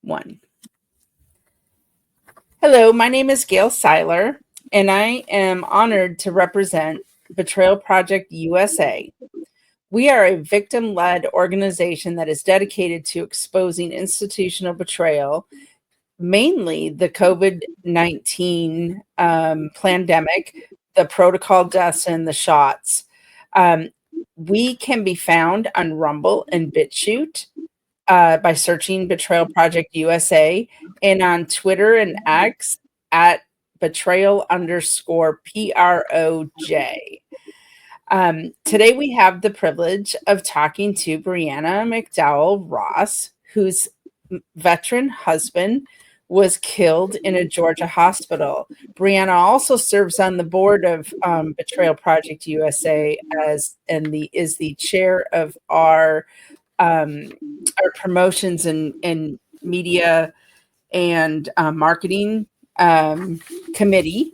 One. Hello, my name is Gail Seiler, and I am honored to represent Betrayal Project USA. We are a victim led organization that is dedicated to exposing institutional betrayal, mainly the COVID-19 pandemic, the protocol deaths, and the shots. Um, we can be found on Rumble and BitChute by searching Betrayal Project USA, and on Twitter and X at betrayal underscore PROJ. Today we have the privilege of talking to Briana McDowell Ross, whose veteran husband was killed in a Georgia hospital. Briana also serves on the board of Betrayal Project USA and is the chair of um, our promotions and media and marketing committee.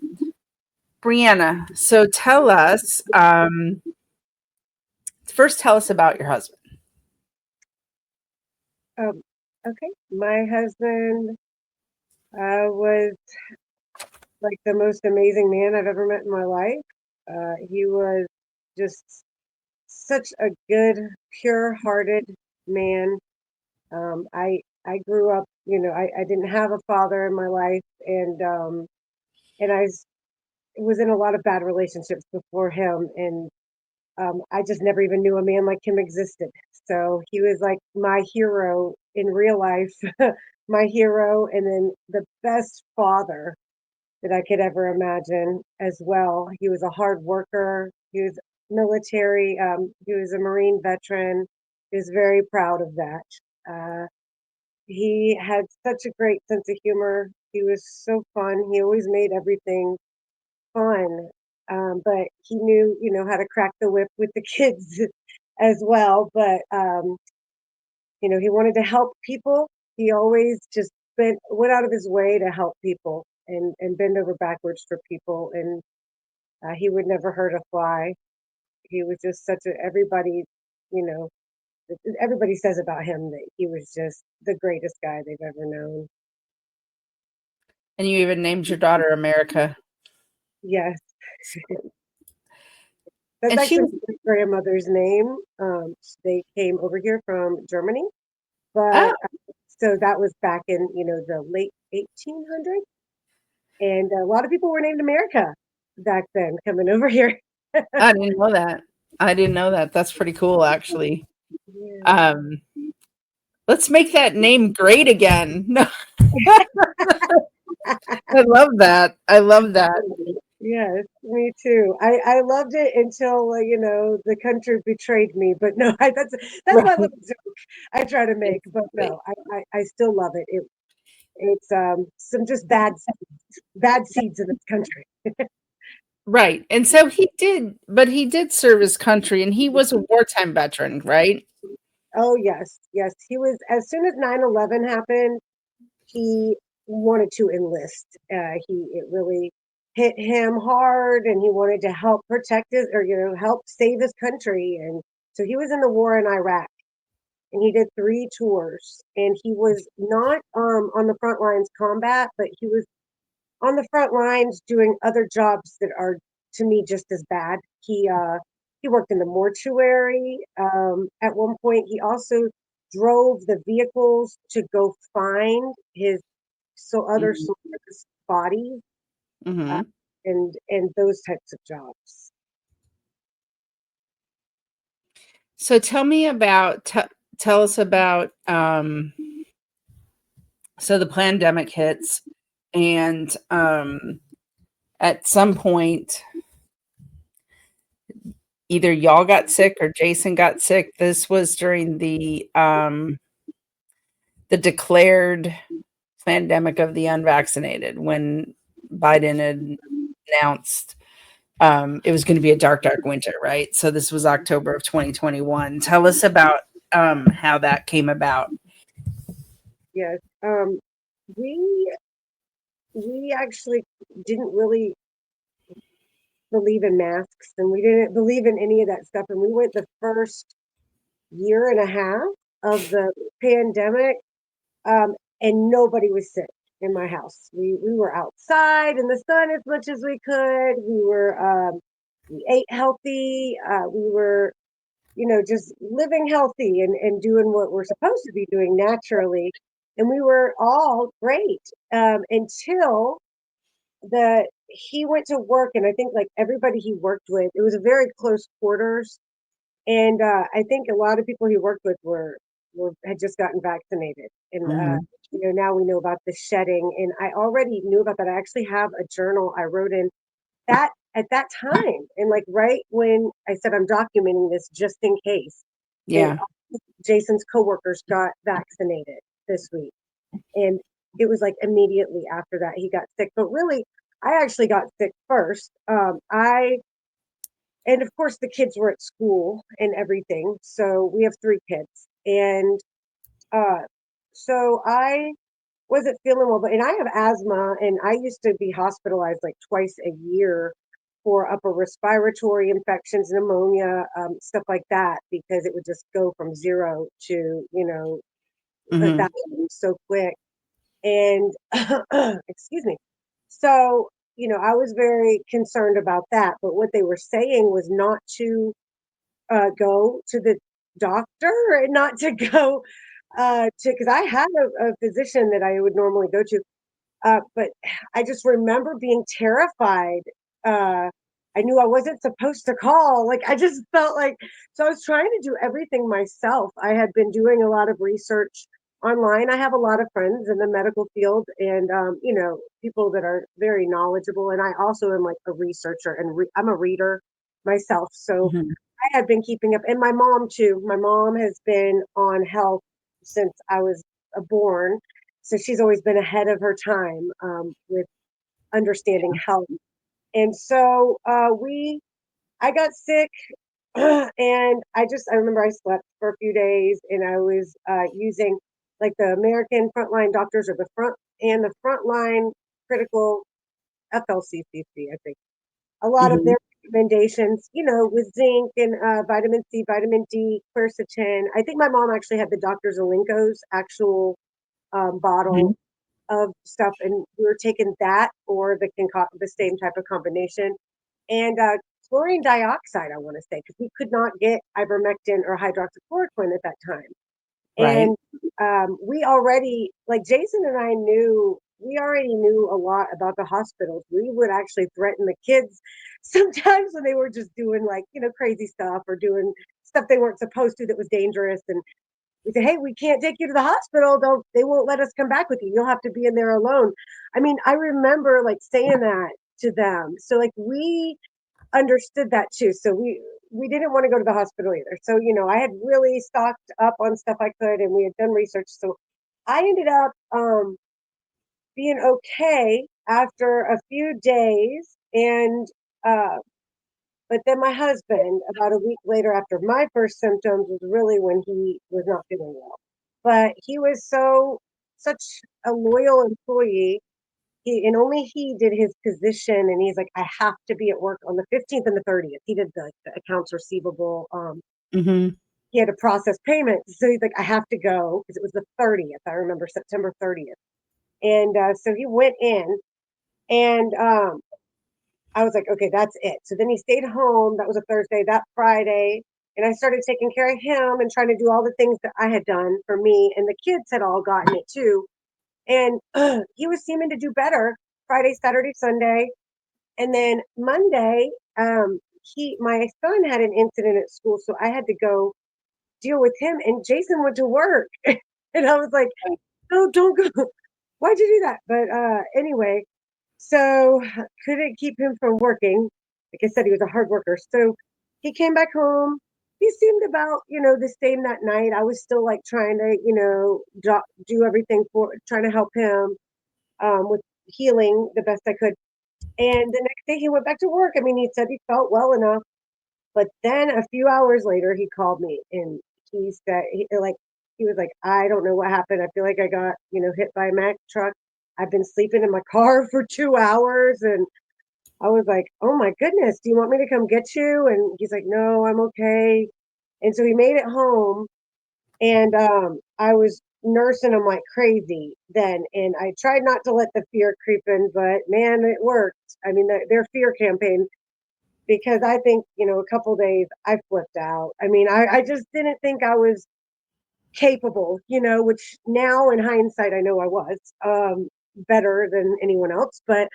Briana, so tell us about your husband. Um, okay, my husband was like the most amazing man I've ever met in my life. He was just such a good, pure-hearted man. I grew up, I didn't have a father in my life, and was in a lot of bad relationships before him, and I just never even knew a man like him existed. So he was like my hero in real life, my hero, and then the best father that I could ever imagine as well. He was a hard worker. He was military. He was a Marine veteran. He was very proud of that. Uh, he had such a great sense of humor. He was so fun. He always made everything fun. But he knew, how to crack the whip with the kids as well. But he wanted to help people. He always just went out of his way to help people and bend over backwards for people. And he would never hurt a fly. He was just you know, everybody says about him that he was just the greatest guy they've ever known. And you even named your daughter America. Yes. That's And she actually was my grandmother's name. They came over here from Germany, but oh, so that was back in, the late 1800s. And a lot of people were named America back then coming over here. I didn't know that. I didn't know that. That's pretty cool actually. Yeah. Um, let's make that name great again. No, I love that. I love that. Yes, me too. I loved it until the country betrayed me. But no, that's my Right. little joke I try to make. But no, I still love it. It's some just bad seeds in this country. Right. And so he did serve his country and he was a wartime veteran, right? Oh yes, yes. He was as soon as 9/11 happened, he wanted to enlist. It really hit him hard, and he wanted to help protect his or help save his country. And so he was in the war in Iraq, and he did 3 tours. And he was not on the front lines combat, but he was on the front lines doing other jobs that are to me just as bad. He worked in the mortuary. At one point, he also drove the vehicles to go find his other Mhm. soldiers' bodies, uh, Mhm. and those types of jobs. So tell us about so the pandemic hits and at some point either y'all got sick or Jason got sick. This was during the declared pandemic of the unvaccinated when Biden had announced it was going to be a dark, dark winter, right? So this was October of 2021. Tell us about how that came about. Yes, we we actually didn't really believe in masks, and we didn't believe in any of that stuff. And we went the first year and a half of the pandemic. and nobody was sick in my house. We were outside in the sun as much as we could. We ate healthy. We were, just living healthy and doing what we're supposed to be doing naturally. And we were all great until the he went to work, and I think like everybody he worked with, it was a very close quarters, and I think a lot of people he worked with were had just gotten vaccinated, and Mhm. now we know about the shedding, and I already knew about that. I actually have a journal I wrote in that at that time, and like right when I said I'm documenting this just in case, and Yeah. Jason's coworkers got vaccinated this week, and it was like immediately after that he got sick. But really, I actually got sick first. I and of course the kids were at school and everything. So we have three kids, and uh, so I wasn't feeling well. But and I have asthma, and I used to be hospitalized like twice a year for upper respiratory infections, pneumonia, stuff like that, because it would just go from zero to a Mhm. thousand so quick. And excuse me. So, I was very concerned about that. But what they were saying was not to go to the doctor and not to go because I had a physician that I would normally go to, but I just remember being terrified. Uh, I knew I wasn't supposed to call. Like, I just felt like, so I was trying to do everything myself. I had been doing a lot of research online. I have a lot of friends in the medical field and, people that are very knowledgeable. And I also am like a researcher and I'm a reader myself. So Mhm. I had been keeping up, and my mom too. My mom has been on health since I was born, so she's always been ahead of her time with understanding health. And so I got sick, and I remember I slept for a few days, and I was using like the American Frontline Doctors or the Frontline Critical FLCCC, I think a lot of Mhm. their recommendations, with zinc and vitamin C, vitamin D, quercetin. I think my mom actually had the Dr. Zelenko's actual bottle Mhm. of stuff, and we were taking that or the same type of combination. And chlorine dioxide, I want to say, because we could not get ivermectin or hydroxychloroquine at that time. Right. And we already, like Jason and I we already knew a lot about the hospitals. We would actually threaten the kids sometimes when they were just doing like, crazy stuff or doing stuff they weren't supposed to that was dangerous. And we say, hey, we can't take you to the hospital. They won't let us come back with you. You'll have to be in there alone. I mean, I remember like saying that to them. So like we understood that too. So we didn't want to go to the hospital either. So I had really stocked up on stuff I could, and we had done research. So I ended up being okay after a few days, and uh, but then my husband, about a week later, after my first symptoms, was really when he was not feeling well. But he was such a loyal employee, and only he did his position, and he's like, I have to be at work on the 15th and the 30th. He did the accounts receivable. Mhm. He had to process payments. So he's like, I have to go because it was the 30th. I remember September 30th. And so he went in, and I was like, okay, that's it. So then he stayed home. That was a Thursday. That Friday, and I started taking care of him and trying to do all the things that I had done for me. And the kids had all gotten it too. And he was seeming to do better Friday, Saturday, Sunday. And then Monday, my son had an incident at school, so I had to go deal with him. And Jason went to work, and I was like, "No, don't go. Why'd you do that?" But anyway, so couldn't keep him from working. Like I said, he was a hard worker. So he came back home. He seemed about the same that night. I was still like trying to do everything for trying to help him with healing the best I could. And the next day he went back to work. I mean, he said he felt well enough, but then a few hours later he called me, and he said he was like, I don't know what happened. I feel like I got, hit by a Mack truck. I've been sleeping in my car for 2 hours, and I was like, oh my goodness, do you want me to come get you? And he's like, no, I'm okay. And so he made it home, and I was nursing them like crazy then. And I tried not to let the fear creep in, but man, it worked. I mean, their fear campaign, because I think, a couple days I flipped out. I mean, I just didn't think I was capable, which now in hindsight, I know I was better than anyone else. But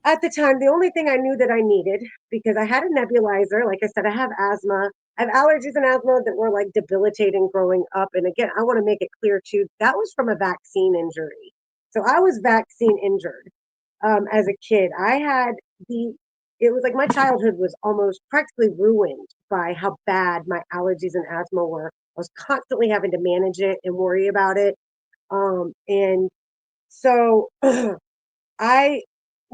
at the time, the only thing I knew that I needed, because I had a nebulizer, like I said, I have asthma. I have allergies and asthma that were like debilitating growing up. And again, I want to make it clear too, that was from a vaccine injury. So I was vaccine injured as a kid. The, it was like my childhood was almost practically ruined by how bad my allergies and asthma were. I was constantly having to manage it and worry about it. And so I,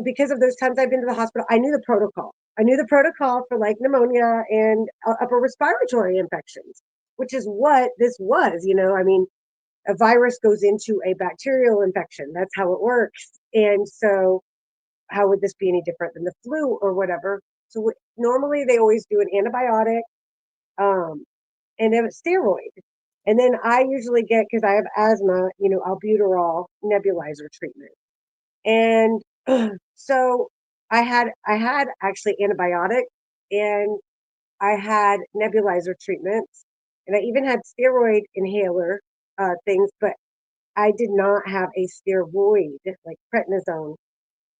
because of those times I've been to the hospital, I knew the protocol. I knew the protocol for like pneumonia and upper respiratory infections, which is what this was. I mean, a virus goes into a bacterial infection. That's how it works. And so, how would this be any different than the flu or whatever? So, normally they always do an antibiotic um, and then a steroid. And then I usually get, because I have asthma, albuterol nebulizer treatment. And so I had actually antibiotic, and I had nebulizer treatments, and I even had steroid inhaler things, but I did not have a steroid like prednisone,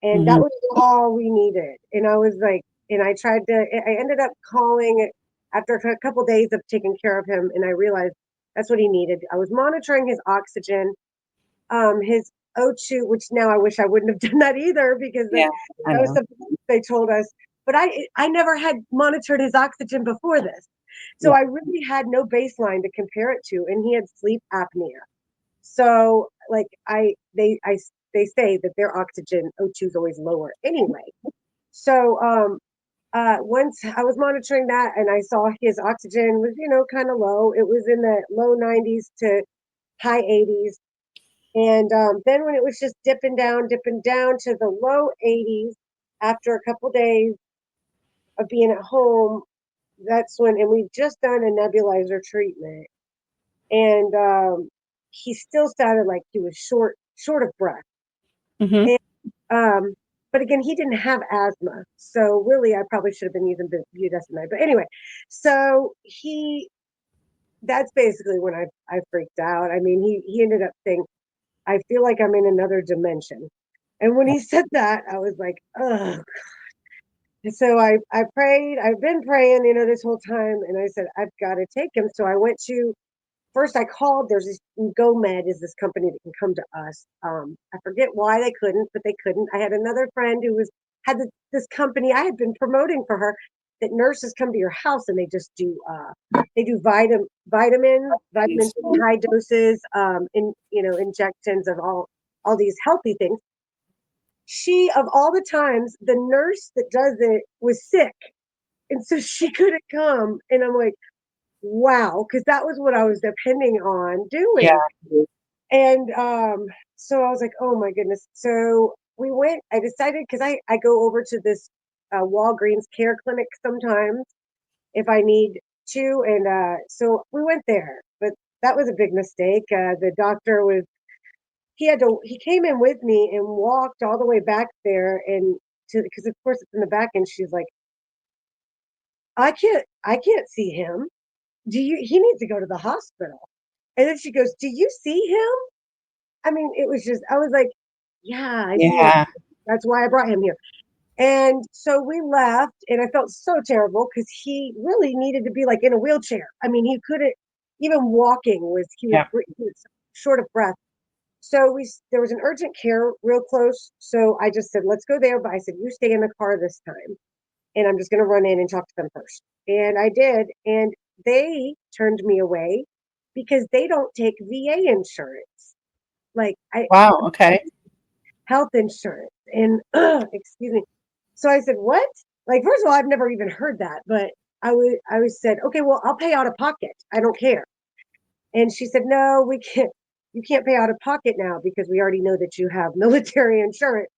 and that Mhm. was all we needed. And I was like, and I ended up calling after a couple days of taking care of him, and I realized that's what he needed. I was monitoring his oxygen, his O2, which now I wish I wouldn't have done that either, because Yeah, I that was know. something they told us. But I never had monitored his oxygen before this. So Yeah. I really had no baseline to compare it to. And he had sleep apnea. So like they say that their oxygen O2 is always lower anyway. So once I was monitoring that and I saw his oxygen was, kind of low. It was in the low 90s to high 80s. And then when it was just dipping down to the low 80s after a couple days of being at home, that's when, and we've just done a nebulizer treatment. And he still sounded like he was short of breath. Hmm. And, but again, he didn't have asthma. So really, I probably should have been using budesonide. But anyway, so that's basically when I freaked out. I mean, he ended up saying, I feel like I'm in another dimension. And when he said that, I was like, ugh. And so I prayed. I've been praying, this whole time. And I said, I've got to take him. So I went to, first I called, there's this GoMed is this company that can come to us. I forget why they couldn't, but they couldn't. I had another friend who had this company I had been promoting for her, that nurses come to your house and they just do they do vitamin C high doses, injections of all these healthy things. She, of all the times, the nurse that does it was sick, and so she couldn't come. And I'm like, wow, because that was what I was depending on Yeah. doing. And so I was like, oh my goodness. So we went. I decided, because I go over to this Walgreens care clinic sometimes if I need to, and so we went there. But that was a big mistake. The doctor was he came in with me and walked all the way back there, and to, because of course it's in the back, and she's like, I can't see him. Do you He needs to go to the hospital. And then she goes, do you see him? I mean, it was just, I was like, yeah, I see him. Yeah. That's why I brought him here. And so we left, and I felt so terrible because he really needed to be like in a wheelchair. I mean, he couldn't even walking Yeah. he was short of breath. So there was an urgent care real close. So I just said, let's go there. But I said, you stay in the car this time, and I'm just going to run in and talk to them first. And I did. And they turned me away because they don't take VA insurance. Like Wow. Okay. health insurance. And excuse me. So I said, what? Like, first of all, I've never even heard that, but I was said, okay, well, I'll pay out of pocket. I don't care. And she said, no, we can't. You can't pay out of pocket now because we already know that you have military insurance.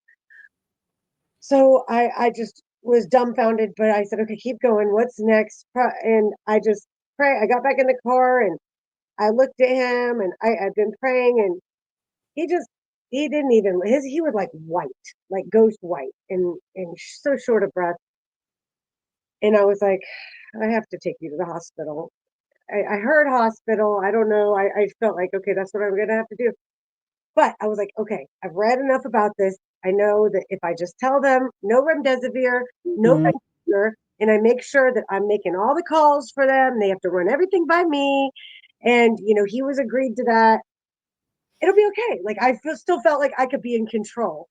So I just was dumbfounded, but I said, okay, keep going. What's next? And I just pray. I got back in the car, and I looked at him and I've been praying and he just, he didn't even, he was like white, like ghost white and so short of breath. And I was like, I have to take you to the hospital. I heard hospital. I don't know. I felt like, okay, that's what I'm going to have to do. But I was like, okay, I've read enough about this. I know that if I just tell them no remdesivir, no Mhm. remdesivir, and I make sure that I'm making all the calls for them, they have to run everything by me. And, he was agreed to that. It'll be okay. Like still felt like I could be in control.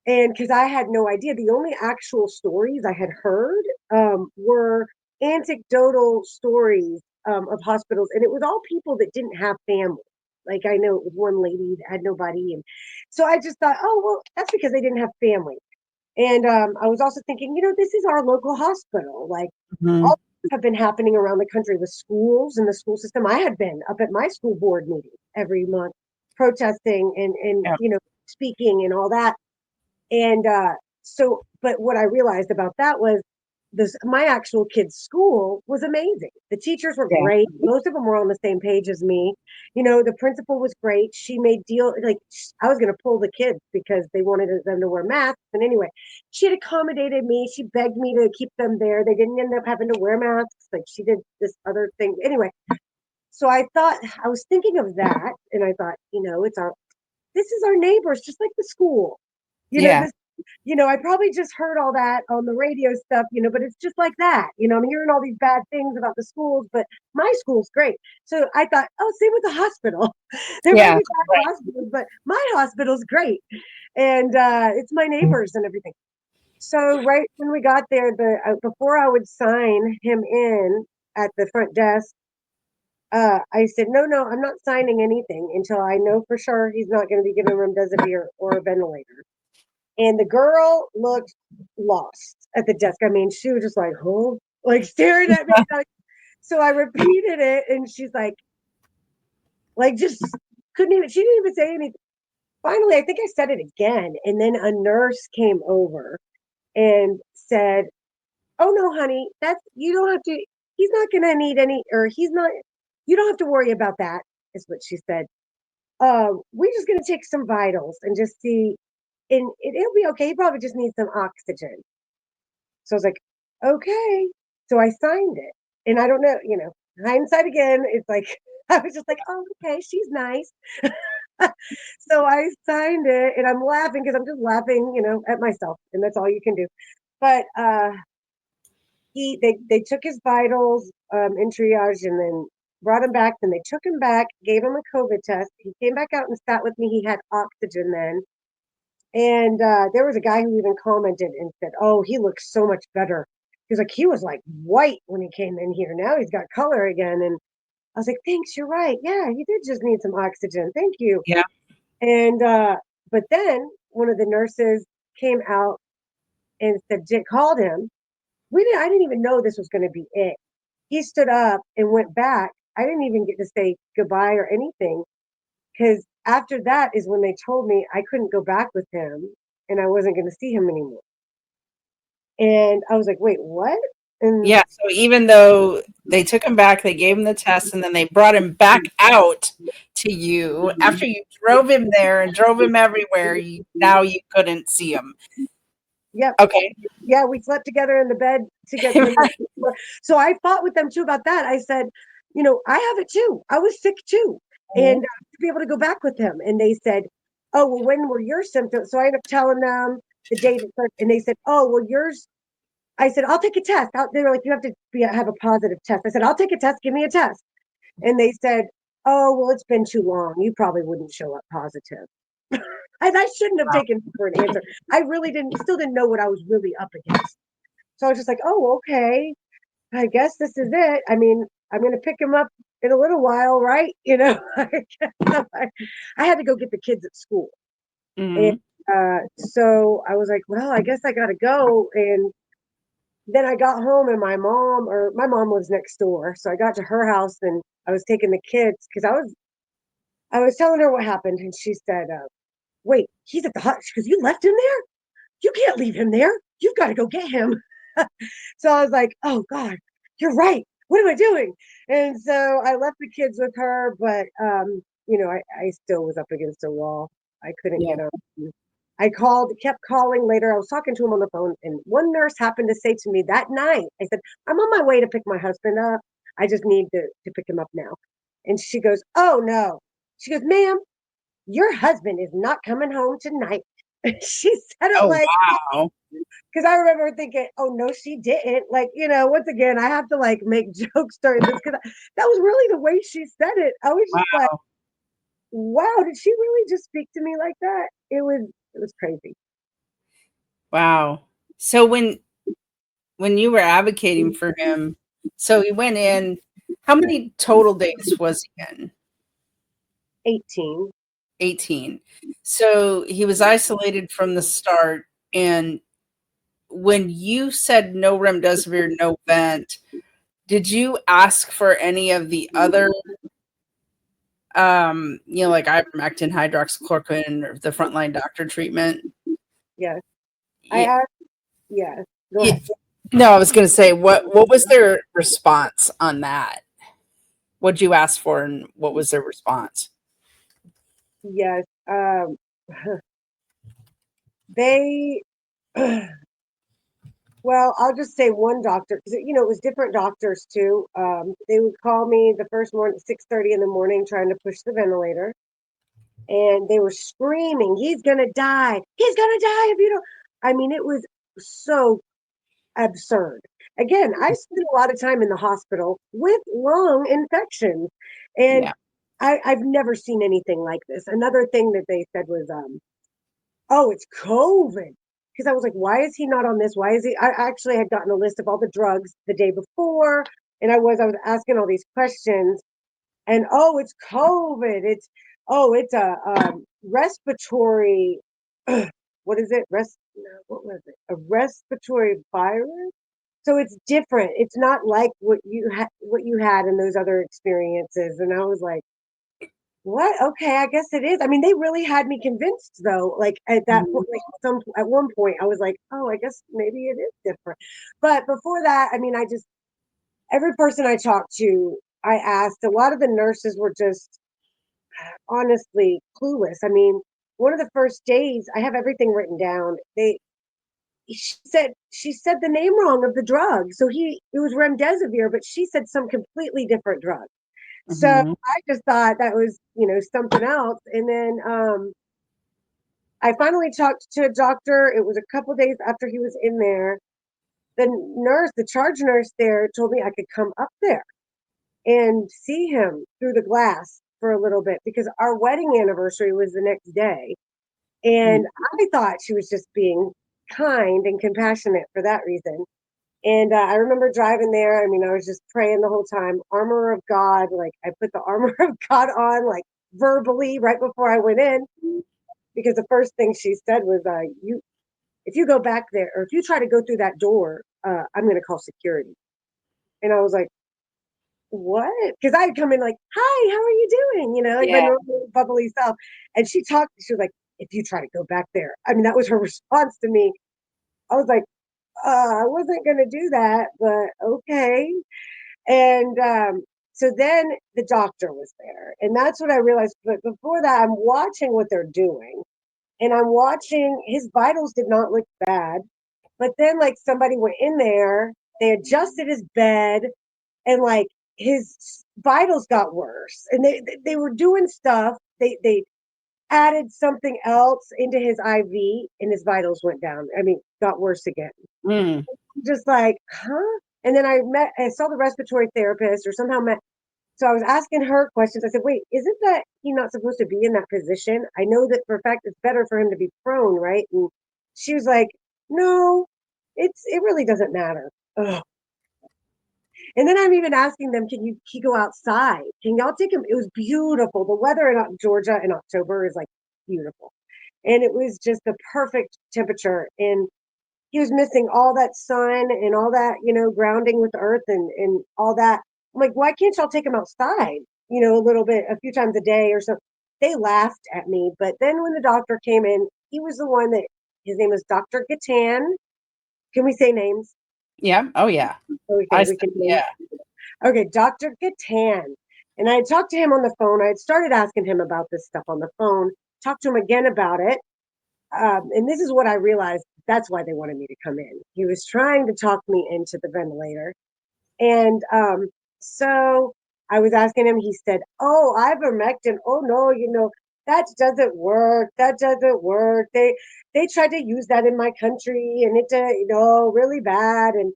And because I had no idea, the only actual stories I had heard were anecdotal stories of hospitals, and it was all people that didn't have family. Like I know it was one lady that had nobody, and so I just thought, oh well, that's because they didn't have family. And I was also thinking, this is our local hospital. Like Mhm. all have been happening around the country with schools and the school system. I had been up at my school board meeting every month, protesting and Yeah. speaking and all that. And but what I realized about that was my actual kid's school was amazing. The teachers were Yeah. great. Most of them were on the same page as me. The principal was great. She made deal like I was going to pull the kids because they wanted them to wear masks. And anyway, she had accommodated me. She begged me to keep them there. They didn't end up having to wear masks. Like she did this other thing. Anyway, so I was thinking of that, and I thought, this is our neighbors, just like the school. Yeah. This I probably just heard all that on the radio stuff, but it's just like that. I'm hearing all these bad things about the schools, but my school's great. So I thought, oh, same with the hospital. There may Yeah. be bad Right. hospitals, but my hospital's great. And it's my neighbors and everything. So right when we got there, before I would sign him in at the front desk, I said, no, no, I'm not signing anything until I know for sure he's not going to be given remdesivir or a ventilator. And the girl looked lost at the desk. I mean, she was just like, oh, like staring at me. So I repeated it, and she's like, just couldn't even. She didn't even say anything. Finally, I think I said it again, and then a nurse came over and said, "Oh no, honey, that's you don't have to. He's not going to need any, or he's not. You don't have to worry about that." Is what she said. We're just going to take some vitals and just see, and it'll be okay. He probably just needs some oxygen. So I was like, okay. So I signed it. And I don't know, hindsight again, it's like, I was just like, oh, okay, she's nice. So I signed it and I'm laughing because I'm just laughing, at myself. And that's all you can do. But they took his vitals in triage and then brought him back. Then they took him back, gave him a COVID test. He came back out and sat with me. He had oxygen then. And there was a guy who even commented and said, "Oh, he looks so much better." He was like white when he came in here. Now he's got color again. And I was like, "Thanks, you're right. Yeah, he did just need some oxygen. Thank you." Yeah. And but then one of the nurses came out and called him. I didn't even know this was going to be it. He stood up and went back. I didn't even get to say goodbye or anything because after that is when they told me I couldn't go back with him and I wasn't going to see him anymore. And I was like, wait, what? And Yeah. So even though they took him back, they gave him the test, and then they brought him back out to you after you drove him there and drove him everywhere. Now you couldn't see him. yep, Okay. yeah, we slept together in the bed together. So I fought with them too about that. I said, I have it too. I was sick too. And to be able to go back with him. And they said, oh, well, when were your symptoms? So I ended up telling them the date, and they said, oh, well, yours. I said, I'll take a test. They were like, you have to have a positive test. I said, I'll take a test. Give me a test. And they said, oh, well, it's been too long. You probably wouldn't show up positive. And I shouldn't have Wow. taken for an answer. I really still didn't know what I was really up against. So I was just like, oh, okay. I guess this is it. I mean, I'm going to pick him up in a little while, right? I had to go get the kids at school. And Mhm. so I was like, well, I guess I got to go. And then I got home and my mom lives next door. So I got to her house and I was taking the kids because I was telling her what happened. And she said, wait, he's at the hut because you left him there. You can't leave him there. You've got to go get him. So I was like, oh God, you're right. what am I doing? And so I left the kids with her, but I still was up against a wall. I couldn't Yeah. get on. I called, kept calling later. I was talking to him on the phone, and one nurse happened to say to me that night, I said, I'm on my way to pick my husband up. I just need to pick him up now. And she goes, oh no. She goes, ma'am, your husband is not coming home tonight. She said it Oh, like, wow. because I remember thinking, oh no, she didn't. Like, once again, I have to like make jokes during this because that was really the way she said it. I was just like, Wow. wow, did she really just speak to me like that? It was crazy. Wow. So when you were advocating for him, so he went in, how many total days was he in? 18. 18. So he was isolated from the start. And when you said no remdesivir, no vent, did you ask for any of the other, like ivermectin, hydroxychloroquine, or the frontline doctor treatment? Yes. I Yeah. asked, yes. Go Yeah. ahead. No, I was going to say, what was their response on that? What'd you ask for, and what was their response? Yes. They, well, I'll just say one doctor, because, it was different doctors too. They would call me the first morning, 6:30 in the morning, trying to push the ventilator. And they were screaming, he's going to die. He's going to die if you don't. I mean, it was so absurd. Again, I spent a lot of time in the hospital with lung infections, and Yeah. I've never seen anything like this. Another thing that they said was, oh, it's COVID. Because I was like, why is he not on this? Why is he? I actually had gotten a list of all the drugs the day before, and I was asking all these questions, and oh, it's COVID. It's a respiratory. What is it? No, what was it? A respiratory virus. So it's different. It's not like what you had in those other experiences. And I was like, what? Okay, I guess it is. I mean, they really had me convinced though. Like at that Mhm. point, like at one point, I was like, oh, I guess maybe it is different. But before that, I mean, I just every person I talked to, I asked. A lot of the nurses were just honestly clueless. I mean, one of the first days, I have everything written down. She said the name wrong of the drug. So it was remdesivir, but she said some completely different drug. So Mhm. I just thought that was, something else. And then I finally talked to a doctor. It was a couple days after he was in there. The charge nurse there told me I could come up there and see him through the glass for a little bit because our wedding anniversary was the next day. Mm. And I thought she was just being kind and compassionate for that reason. And I remember driving there. I mean, I was just praying the whole time, armor of God. Like I put the armor of God on, like verbally, right before I went in, because the first thing she said was, "You, if you go back there, or if you try to go through that door, I'm going to call security." And I was like, "What?" Because I had come in like, "Hi, how are you doing?" Like my Yeah. normal bubbly self. And she talked. She was like, "If you try to go back there," I mean, that was her response to me. I was like, I wasn't going to do that, but okay. And so then the doctor was there. And that's what I realized. But before that, I'm watching what they're doing. And I'm watching his vitals did not look bad. But then, like, somebody went in there, they adjusted his bed, and like his vitals got worse. And they were doing stuff. They added something else into his IV, and his vitals went down. I mean, got worse again. Mm. Just like, huh? And then I saw the respiratory therapist or somehow met. So I was asking her questions. I said, wait, isn't that he not supposed to be in that position? I know that for a fact it's better for him to be prone, right? And she was like, no, it really doesn't matter. Ugh. And then I'm even asking them, can he go outside? Can y'all take him? It was beautiful. The weather in Georgia in October is like beautiful. And it was just the perfect temperature. And he was missing all that sun and all that, grounding with the earth and all that. I'm like, why can't y'all take him outside, a little bit, a few times a day or so? They laughed at me. But then when the doctor came in, he was the one that his name is Dr. Gatan. Can we say names? Yeah. Oh, yeah. Okay, we can name. Yeah. Okay, Dr. Gatan. And I had talked to him on the phone. I had started asking him about this stuff on the phone, talked to him again about it. And this is what I realized that's why they wanted me to come in. He was trying to talk me into the ventilator. And so I was asking him, he said, "Oh, ivermectin. Oh no, that doesn't work. That doesn't work. They tried to use that in my country and it really bad and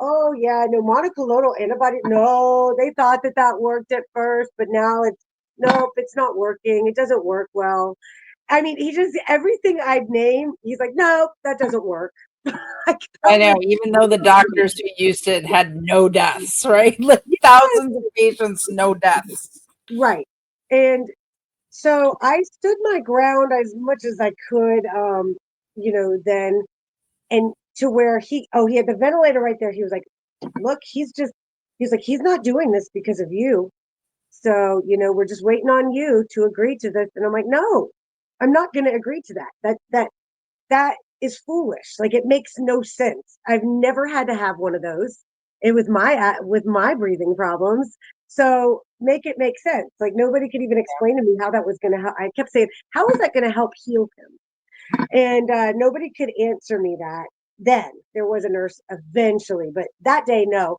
oh yeah, no monoclonal antibody. No, they thought that worked at first, but now it's nope, it's not working. It doesn't work well. I mean, he just everything I'd name, he's like, nope, that doesn't work. Like I that know, was even though the doctors who used it had no deaths, right? Like yes, thousands of patients, no deaths. right. And so I stood my ground as much as I could, then and to where he had the ventilator right there. He was like, look, he's like, he's not doing this because of you. So, we're just waiting on you to agree to this. And I'm like, no, I'm not going to agree to that. That is foolish. Like it makes no sense. I've never had to have one of those. It was with my breathing problems. So make it make sense. Like nobody could even explain to me how that was going to help. I kept saying, how is that going to help heal him? And nobody could answer me that. Then there was a nurse eventually, but that day, no.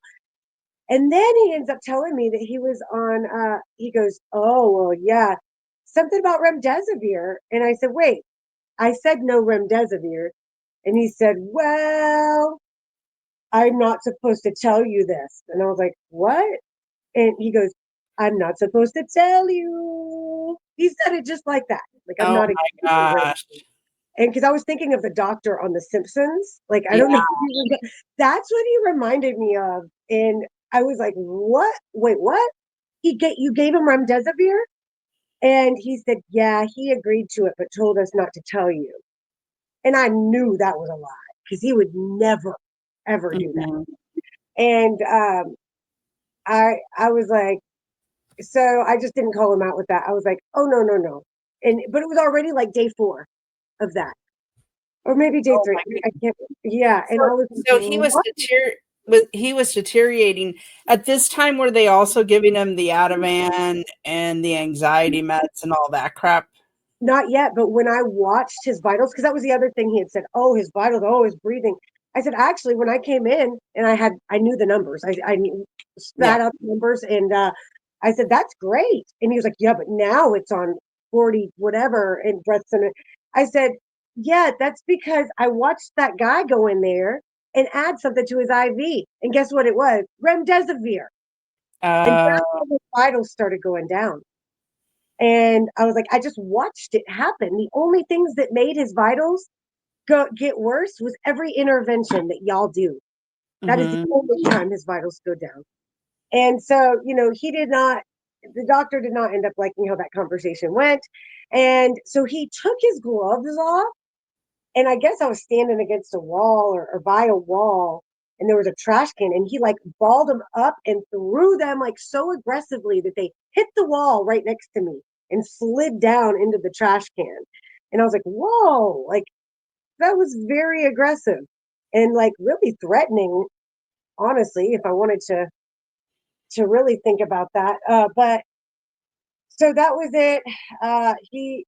And then he ends up telling me that he was on, he goes, oh, well, yeah, something about remdesivir. And I said, wait, I said no remdesivir. And he said, well, I'm not supposed to tell you this. And I was like, what? And he goes, I'm not supposed to tell you. He said it just like that. Like, I'm Oh not my exaggerating. gosh. And because I was thinking of the doctor on The Simpsons, like I Yeah. don't know, that's what he reminded me of. And I was like, "What? Wait, what? You gave him remdesivir?" And he said, "Yeah, he agreed to it, but told us not to tell you." And I knew that was a lie because he would never, ever do that. Mhm. And I was like, so I just didn't call him out with that. I was like, "Oh no, no, no," and but it was already like day 4 of that. Or maybe day Oh 3. my I goodness. can't. Yeah, and I was like, So "What?" he was deteriorating. At this time, were they also giving him the Ativan and the anxiety meds and all that crap? Not yet, but when I watched his vitals, because that was the other thing he had said, oh, his vitals, oh, his breathing. I said, actually, when I came in and I knew the numbers. I Yeah. spat out the numbers and I said, that's great. And he was like, yeah, but now it's on 40 whatever and breaths in it. I said, yeah, that's because I watched that guy go in there and add something to his IV. And guess what it was? Remdesivir. And Uh, that's when his vitals started going down. And I was like, I just watched it happen. The only things that made his vitals get worse was every intervention that y'all do. That is the mhm. only time his vitals go down. And so, the doctor did not end up liking how that conversation went. And so he took his gloves off. And I guess I was standing against a wall or by a wall and there was a trash can and he like balled them up and threw them like so aggressively that they hit the wall right next to me and slid down into the trash can. And I was like, whoa, like that was very aggressive and like really threatening, honestly, if I wanted to really think about that. But so that was it. He,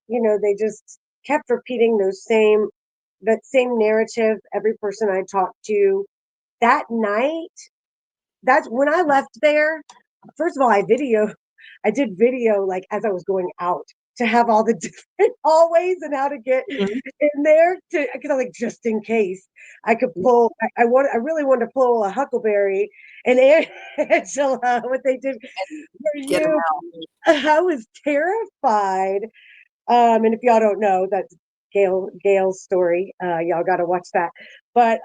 they just kept repeating that same narrative. Every person I talked to that night, that's when I left there. First of all, I did video like as I was going out to have all the different hallways and how to get Mhm. in there to because I was like just in case I could pull. I really wanted to pull a Huckleberry and Angela what they did for Get him you. out. I was terrified. And if y'all don't know, that's Gail's story. Y'all got to watch that. But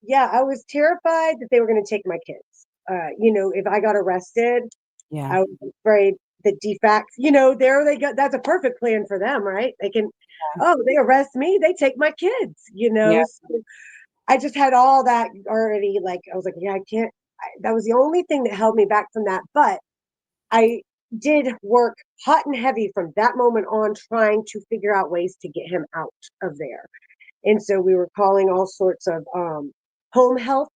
yeah, I was terrified that they were going to take my kids. If I got arrested, Yeah. I was afraid the defects. There they go. That's a perfect plan for them, right? They can. Oh, they arrest me, they take my kids. Yeah. So I just had all that already. Like I was like, yeah, I can't. That was the only thing that held me back from that. But I did work hot and heavy from that moment on trying to figure out ways to get him out of there. And so we were calling all sorts of home health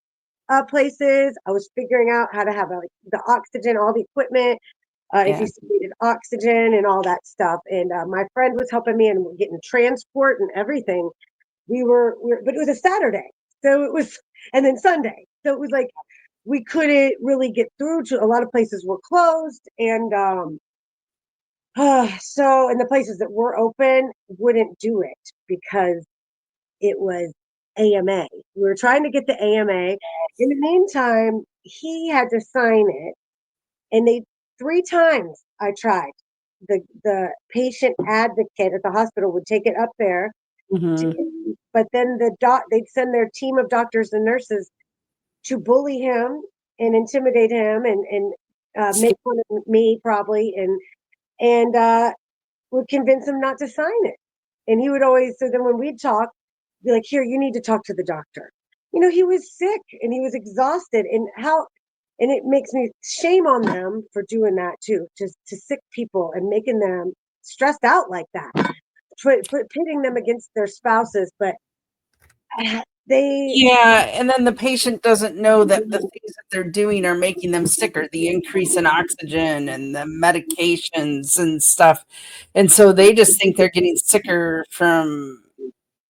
places. I was figuring out how to have like the oxygen, all the equipment, if Yeah. you needed oxygen and all that stuff. And my friend was helping me and we're getting transport and everything. But it was a Saturday, so it was, and then Sunday, so it was like we couldn't really get through to a lot of places were closed, and so and the places that were open wouldn't do it because it was AMA. We were trying to get the AMA. In the meantime, he had to sign it, and they 3 times I tried. The patient advocate at the hospital would take it up there to Hmm. get, but then they'd send their team of doctors and nurses to bully him and intimidate him and make fun of me probably and would convince him not to sign it. And he would always, so then when we'd talk, be like, here, you need to talk to the doctor. He was sick and he was exhausted. And it makes me shame on them for doing that too, just to sick people and making them stressed out like that, pitting them against their spouses. But they, Yeah, and then the patient doesn't know that the things that they're doing are making them sicker, the increase in oxygen and the medications and stuff. And so they just think they're getting sicker from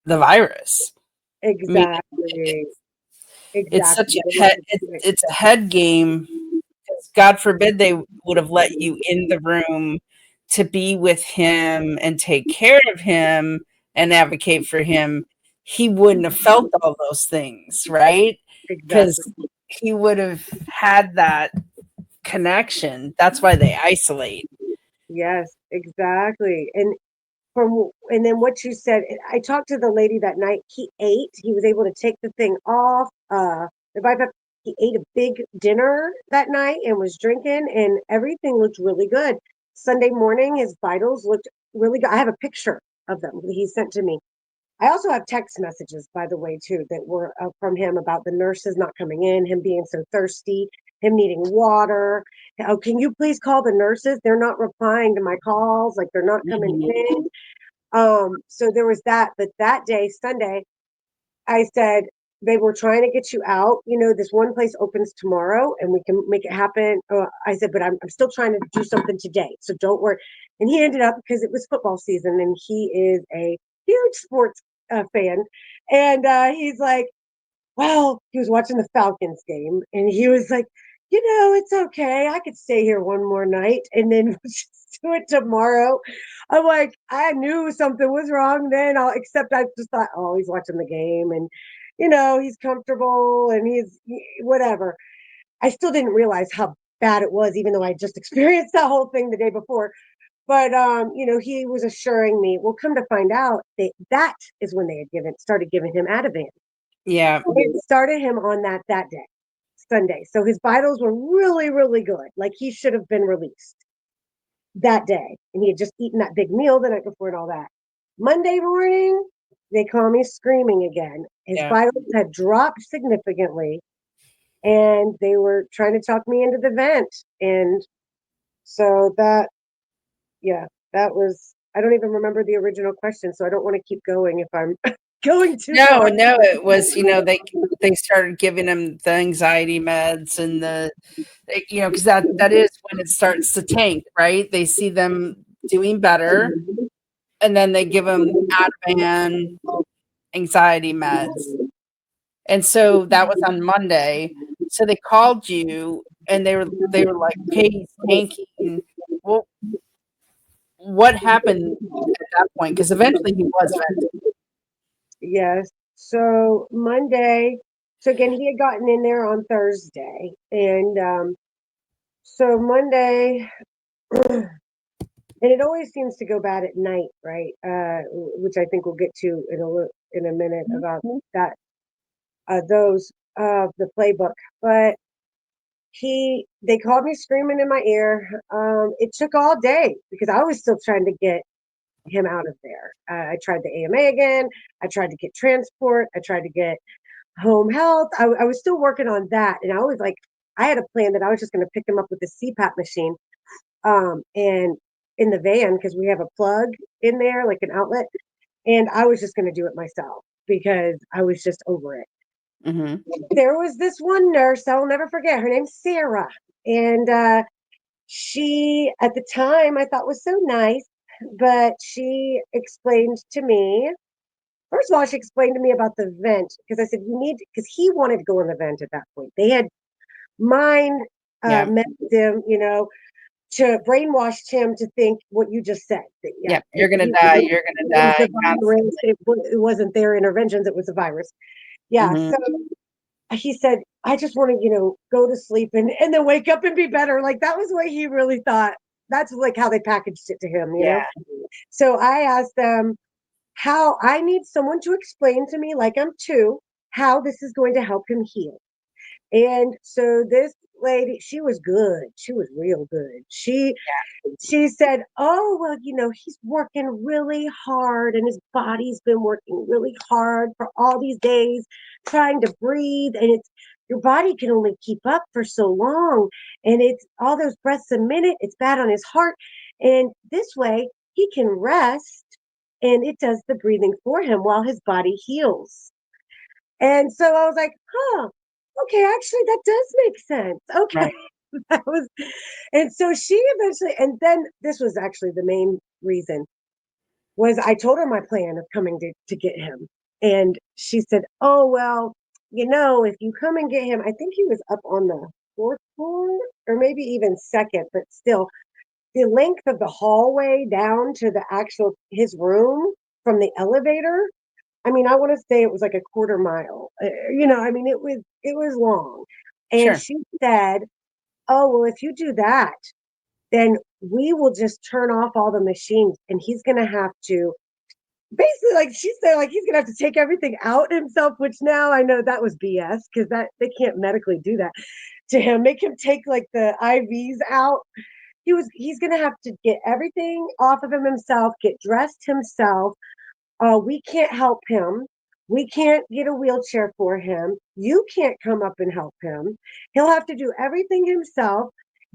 the virus. I mean, exactly, it's such exactly. a head it's a head game. God forbid they would have let you in the room to be with him and take care of him and advocate for him. He wouldn't have felt all those things, right? Exactly. Because he would have had that connection. That's why they isolate. Yes, exactly. And then what you said, I talked to the lady that night. He ate. He was able to take the thing off. The bypass. He ate a big dinner that night and was drinking, and everything looked really good. Sunday morning, his vitals looked really good. I have a picture of them that he sent to me. I also have text messages, by the way, too, that were from him about the nurses not coming in, him being so thirsty, him needing water. Oh, can you please call the nurses? They're not replying to my calls, like they're not coming Mhm. in. So there was that. But that day, Sunday, I said, they were trying to get you out. This one place opens tomorrow and we can make it happen. I said, but I'm still trying to do something today. So don't worry. And he ended up, because it was football season and he is a huge sports fan. And he's like, well, he was watching the Falcons game and he was like, it's okay. I could stay here one more night and then just do it tomorrow. I'm like, I knew something was wrong then, except I just thought, oh, he's watching the game and, he's comfortable and he's whatever. I still didn't realize how bad it was, even though I just experienced that whole thing the day before. But he was assuring me, well, come to find out, that is when they had started giving him Ativan. Yeah. It started him on that day, Sunday. So his vitals were really, really good. Like he should have been released that day. And he had just eaten that big meal the night before and all that. Monday morning, they call me screaming again. His Yeah. vitals had dropped significantly and they were trying to talk me into the vent. And so yeah, that was, I don't even remember the original question. So I don't want to keep going if I'm going too No, far. no, it was, they started giving him the anxiety meds and because that is when it starts to tank, right? They see them doing better, and then they give them Ativan anxiety meds. And so that was on Monday. So they called you and they were like, "Okay, he's tanking." Well, what happened at that point? Because eventually he was vented. Yes. So Monday, so again, he had gotten in there on Thursday. And so Monday, and it always seems to go bad at night, right? Which I think we'll get to in a minute about that, those the playbook. But they called me screaming in my ear. It took all day because I was still trying to get him out of there. I tried the AMA again. I tried to get transport. I tried to get home health. I was still working on that. And I was like, I had a plan that I was just going to pick him up with the CPAP machine and in the van because we have a plug in there, like an outlet. And I was just going to do it myself because I was just over it. Mm-hmm. There was this one nurse, I'll never forget. Her name's Sarah. And she, at the time, I thought was so nice, but she explained to me, first of all, she explained to me about the vent because I said, you need, because he wanted to go in the vent at that point. They had mind Yeah. meant him, to brainwash him to think what you just said. That, yeah, Yep. You're gonna die. You're gonna it was die the virus. constantly. It wasn't their interventions. It was the virus. Yeah. Mm-hmm. So he said, I just want to, go to sleep and then wake up and be better. Like that was what he really thought. That's like how they packaged it to him. Yeah. So I asked them how I need someone to explain to me, like I'm two, how this is going to help him heal. And so this lady, she was good. She was real good. She said, "Oh, well, he's working really hard and his body's been working really hard for all these days trying to breathe. And it's your body can only keep up for so long. And it's all those breaths a minute. It's bad on his heart. And this way, he can rest and it does the breathing for him while his body heals." And so I was like, huh, okay, actually, that does make sense. Okay. Right. That was, and so she eventually, and then this was actually the main reason, was I told her my plan of coming to get him. And she said, oh, well, if you come and get him, I think he was up on the fourth floor or maybe even second, but still, the length of the hallway down to the actual his room from the elevator, I mean, I want to say it was like a quarter mile. I mean, it was long. And Sure. she said, "Oh, well, if you do that, then we will just turn off all the machines and he's going to have to basically, like she said, like he's going to have to take everything out himself," which now I know that was BS because that they can't medically do that to him. Make him take like the IVs out. He's going to have to get everything off of him himself, get dressed himself. We can't help him. We can't get a wheelchair for him. You can't come up and help him. He'll have to do everything himself,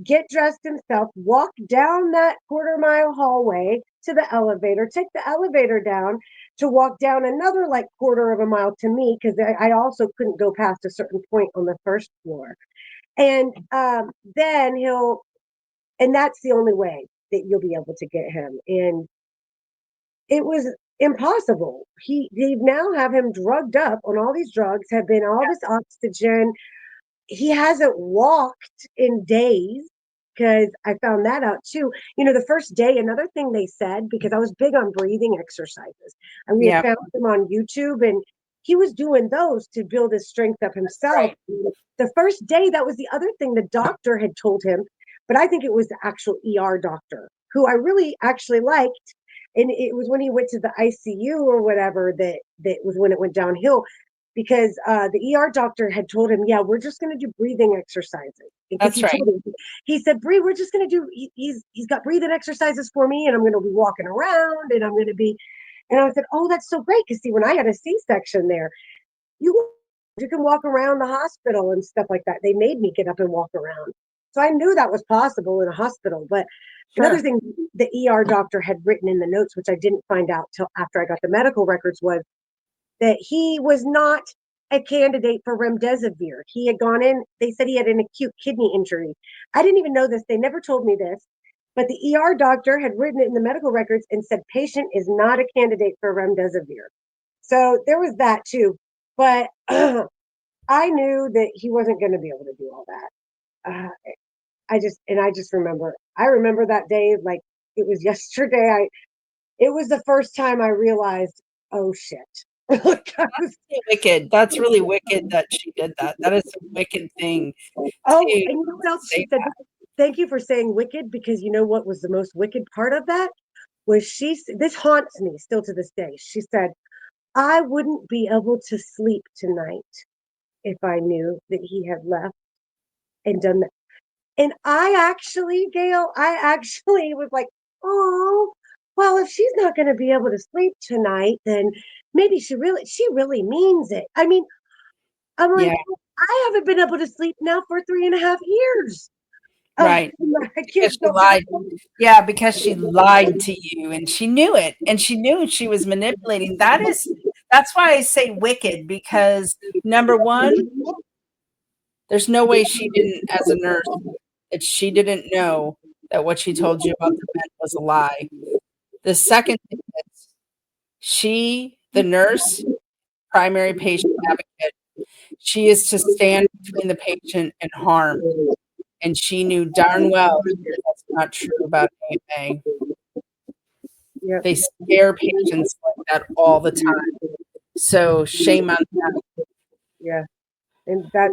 get dressed himself, walk down that quarter-mile hallway to the elevator, take the elevator down to walk down another like quarter of a mile to me because I also couldn't go past a certain point on the first floor. And then and that's the only way that you'll be able to get him. And it was impossible. They now have him drugged up on all these drugs, have been all this oxygen. He hasn't walked in days because I found that out too. The first day, another thing they said, because I was big on breathing exercises, and we had Yeah. found them on YouTube, and he was doing those to build his strength up himself. Right. The first day, that was the other thing the doctor had told him, but I think it was the actual ER doctor who I really actually liked. And it was when he went to the ICU or whatever that was when it went downhill because the ER doctor had told him, yeah, we're just going to do breathing exercises. Because That's he right. told him, he said, Bree, we're just going to do, he's got breathing exercises for me and I'm going to be walking around and I'm going to be, and I said, oh, that's so great. Because see, when I had a C-section there, you you can walk around the hospital and stuff like that. They made me get up and walk around. So I knew that was possible in a hospital. But another Sure. thing the ER doctor had written in the notes, which I didn't find out till after I got the medical records, was that he was not a candidate for remdesivir. He had gone in, they said he had an acute kidney injury. I didn't even know this. They never told me this. But the ER doctor had written it in the medical records and said patient is not a candidate for remdesivir. So there was that too. But I knew that he wasn't going to be able to do all that. I just remember, I remember that day like it was yesterday. It was the first time I realized, oh shit. Like I was, Wicked. That's really wicked that she did that. That is a wicked thing oh, to and you know what else she say said? that. Thank you for saying wicked because you know what was the most wicked part of that? Was this haunts me still to this day. She said, I wouldn't be able to sleep tonight if I knew that he had left and done that. And Gail, I actually was like, oh, well, if she's not going to be able to sleep tonight, then maybe she really means it. I mean, I'm like, Yeah. I haven't been able to sleep now for 3.5 years. Right. My Because kids she don't lied. Yeah, because she lied to you and she knew it. And she knew she was manipulating. That is That's why I say wicked, because number one, there's no way she didn't, as a nurse, that she didn't know that what she told you about the men was a lie. The second thing is she, the nurse, primary patient advocate, she is to stand between the patient and harm. And she knew darn well that's not true about AMA. Yeah, They scare patients like that all the time. So shame on them. yeah, and that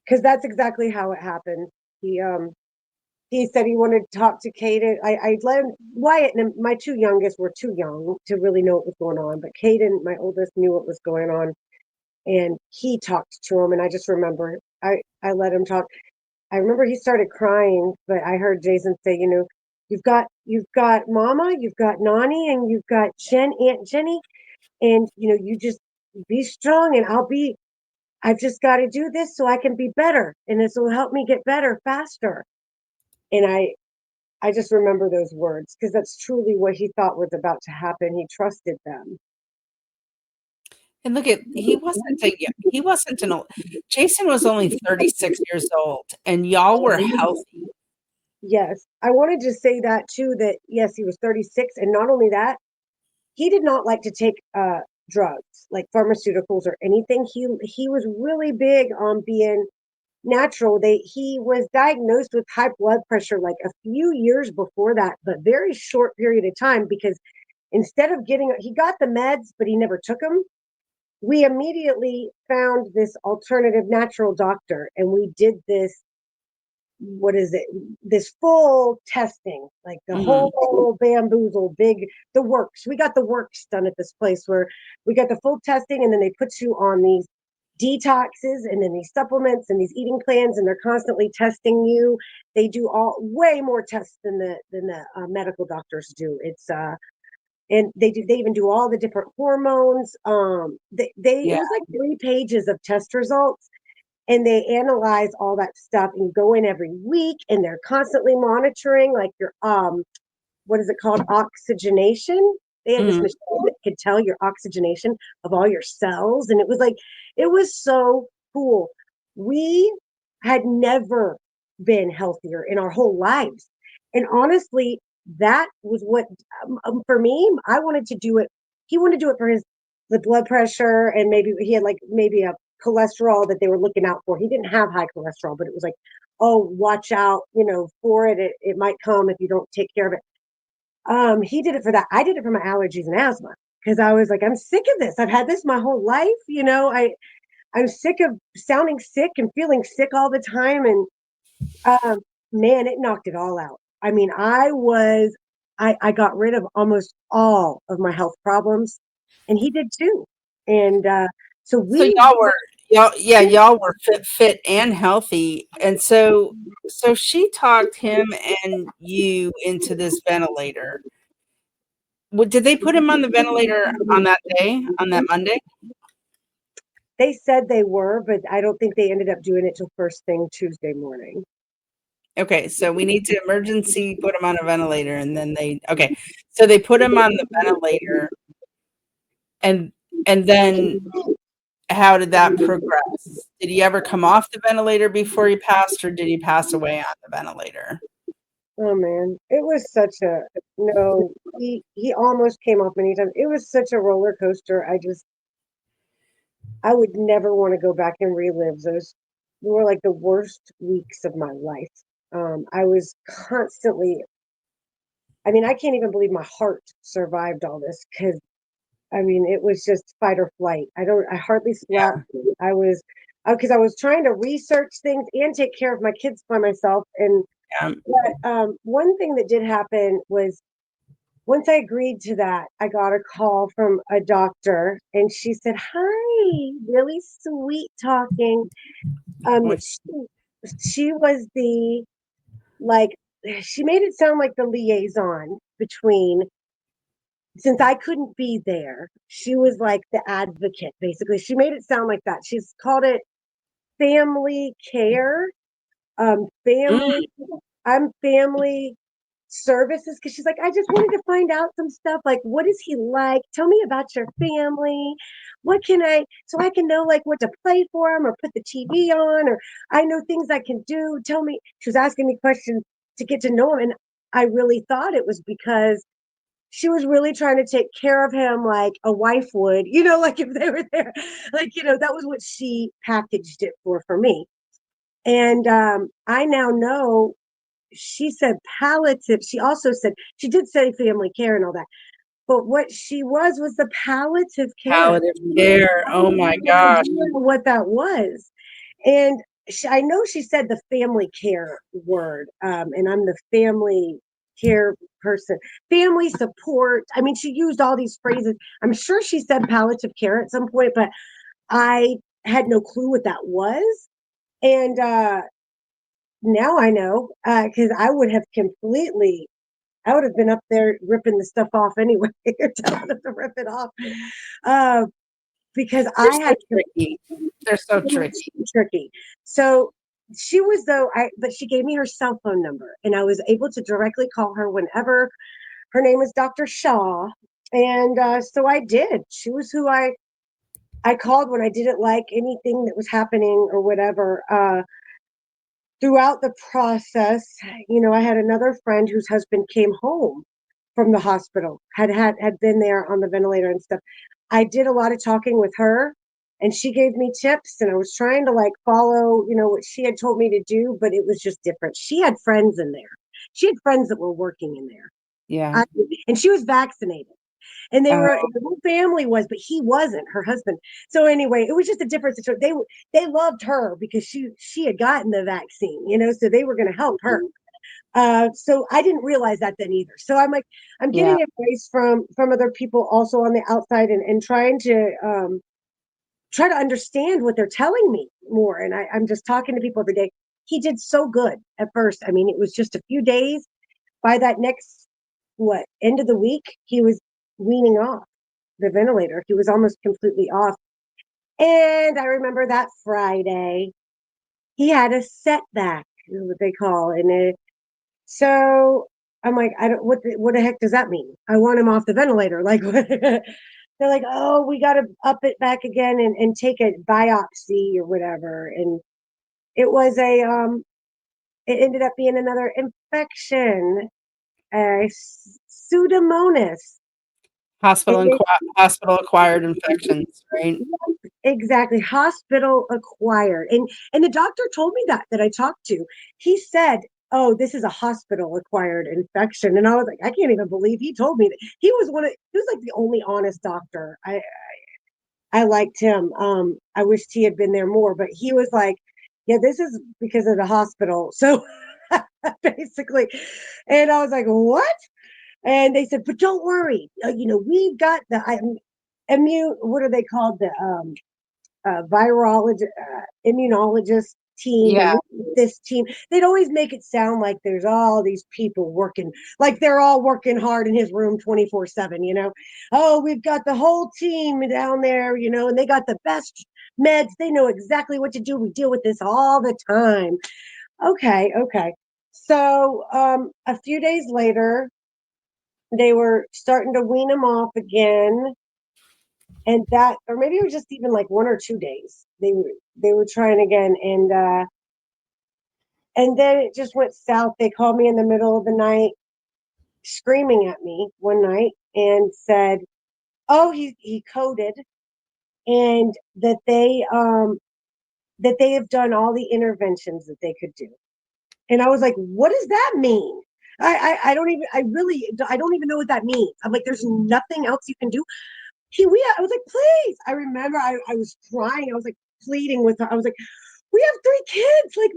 because that's exactly how it happened. He said he wanted to talk to Caden. I let him, Wyatt and my two youngest were too young to really know what was going on, but Caden, my oldest, knew what was going on, and he talked to him. And I just remember I let him talk. I remember he started crying, but I heard Jason say, you've got Mama, you've got Nani, and you've got Aunt Jenny, and you just be strong, and I've just got to do this so I can be better, and this will help me get better faster. And I just remember those words because that's truly what he thought was about to happen. He trusted them. And look at he wasn't an old Jason was only 36 years old, and y'all were healthy. Yes, I wanted to say that too. That yes, he was 36, and not only that, he did not like to take drugs like pharmaceuticals or anything. He was really big on being natural. He was diagnosed with high blood pressure like a few years before that, but very short period of time because instead of he got the meds, but he never took them. We immediately found this alternative natural doctor, and we did what is it, this full testing, like the Mm. whole bamboozle, the works. We got the works done at this place where we got the full testing, and then they put you on these detoxes and then these supplements and these eating plans, and they're constantly testing you. They do all way more tests than the medical doctors do. It's and they even do all the different hormones. It Yeah. was like 3 pages of test results, and they analyze all that stuff, and you go in every week, and they're constantly monitoring like your what is it called, oxygenation. They had this Mm. machine that could tell your oxygenation of all your cells, and it was so cool. We had never been healthier in our whole lives, and honestly, that was what for me. I wanted to do it. He wanted to do it for his the blood pressure, and maybe he had like maybe a cholesterol that they were looking out for. He didn't have high cholesterol, but it was like, oh, watch out, for it. It might come if you don't take care of it. He did it for that. I did it for my allergies and asthma because I was like, I'm sick of this. I've had this my whole life. I'm sick of sounding sick and feeling sick all the time. And um, man, it knocked it all out. I mean, I got rid of almost all of my health problems, and he did too. And so So we, y'all were fit and healthy. And so she talked him and you into this ventilator. Did they put him on the ventilator on that day, on that Monday? they said they were, but I don't think they ended up doing it till first thing Tuesday morning. Okay, so we need to emergency put him on a ventilator, and then okay. So they put him on the ventilator, and then how did that progress? Did he ever come off the ventilator before he passed, or did he pass away on the ventilator? Oh man, it was such a no. He almost came off many times. It was such a roller coaster. I would never want to go back and relive those. They were like the worst weeks of my life. I was constantly. I mean, I can't even believe my heart survived all this because I mean, it was just fight or flight. I hardly slept. I was because I was trying to research things and take care of my kids by myself. And Yeah. but one thing that did happen was once I agreed to that, I got a call from a doctor, and she said, "Hi, really sweet talking." What- She was the like she made it sound like the liaison between, since I couldn't be there, she was like the advocate, basically. She made it sound like that. She's called it family care. Mm. Family, I'm family. services because she's like, I just wanted to find out some stuff. Like, what is he like? Tell me about your family. What can so I can know like what to play for him or put the TV on, or I know things I can do. Tell me. She was asking me questions to get to know him. And I really thought it was because she was really trying to take care of him like a wife would, like if they were there, like, that was what she packaged it for me. And I now know she said palliative. She also said, she did say family care and all that. But what she was the palliative care. Palliative care. I Oh had my no gosh. idea what that was. And I know she said the family care word, and I'm the family care person, family support. I mean, she used all these phrases. I'm sure she said palliative care at some point, but I had no clue what that was. And now I know because I would have been up there ripping the stuff off anyway, or telling them to rip it off. Uh, because They're I so had tricky. They're so tricky. tricky. So she was but she gave me her cell phone number, and I was able to directly call her whenever. Her name is Dr. Shaw, and so I did. She was who I called when I didn't like anything that was happening or whatever. Throughout the process, I had another friend whose husband came home from the hospital, had been there on the ventilator and stuff. I did a lot of talking with her, and she gave me tips, and I was trying to like follow, what she had told me to do, but it was just different. She had friends in there. She had friends that were working in there. Yeah. I, and she was vaccinated. And Oh, the whole family was, but he wasn't, her husband. So anyway, it was just a different situation. They loved her because she had gotten the vaccine, so they were going to help her. So I didn't realize that then either. So I'm like, I'm yeah. getting advice from other people also on the outside, and trying to try to understand what they're telling me more. And I'm just talking to people every day. He did so good at first. I mean, it was just a few days. By that next end of the week, he was weaning off the ventilator. He was almost completely off. And I remember that Friday, he had a setback, is what they call it. And so I'm like, I don't, what the heck does that mean? I want him off the ventilator. Like, they're like, oh, we got to up it back again and take a biopsy or whatever. And it was it ended up being another infection, pseudomonas. And Hospital acquired infections, right? exactly, hospital acquired. And the doctor told me that I talked to. He said, "Oh, this is a hospital acquired infection." And I was like, I can't even believe he told me that. He was like the only honest doctor. I liked him. I wished he had been there more, but he was like, "Yeah, this is because of the hospital." So basically, and I was like, "What?" And they said, "But don't worry. We've got the immune. What are they called? The virologist, immunologist team, and Yeah. this team." They'd always make it sound like there's all these people working, like they're all working hard in his room 24/7. Oh, we've got the whole team down there, and they got the best meds. They know exactly what to do. We deal with this all the time. Okay, okay. So a few days later, they were starting to wean him off again, and that, or maybe it was just even like 1 or 2 days, they were trying again. And then it just went south. They called me in the middle of the night screaming at me one night and said, oh, he coded, and that they have done all the interventions that they could do. And I was like, what does that mean? I don't even know what that means. I'm like, there's nothing else you can do. I was like, please. I remember I was crying. I was like pleading with her. I was like, we have 3 kids. Like,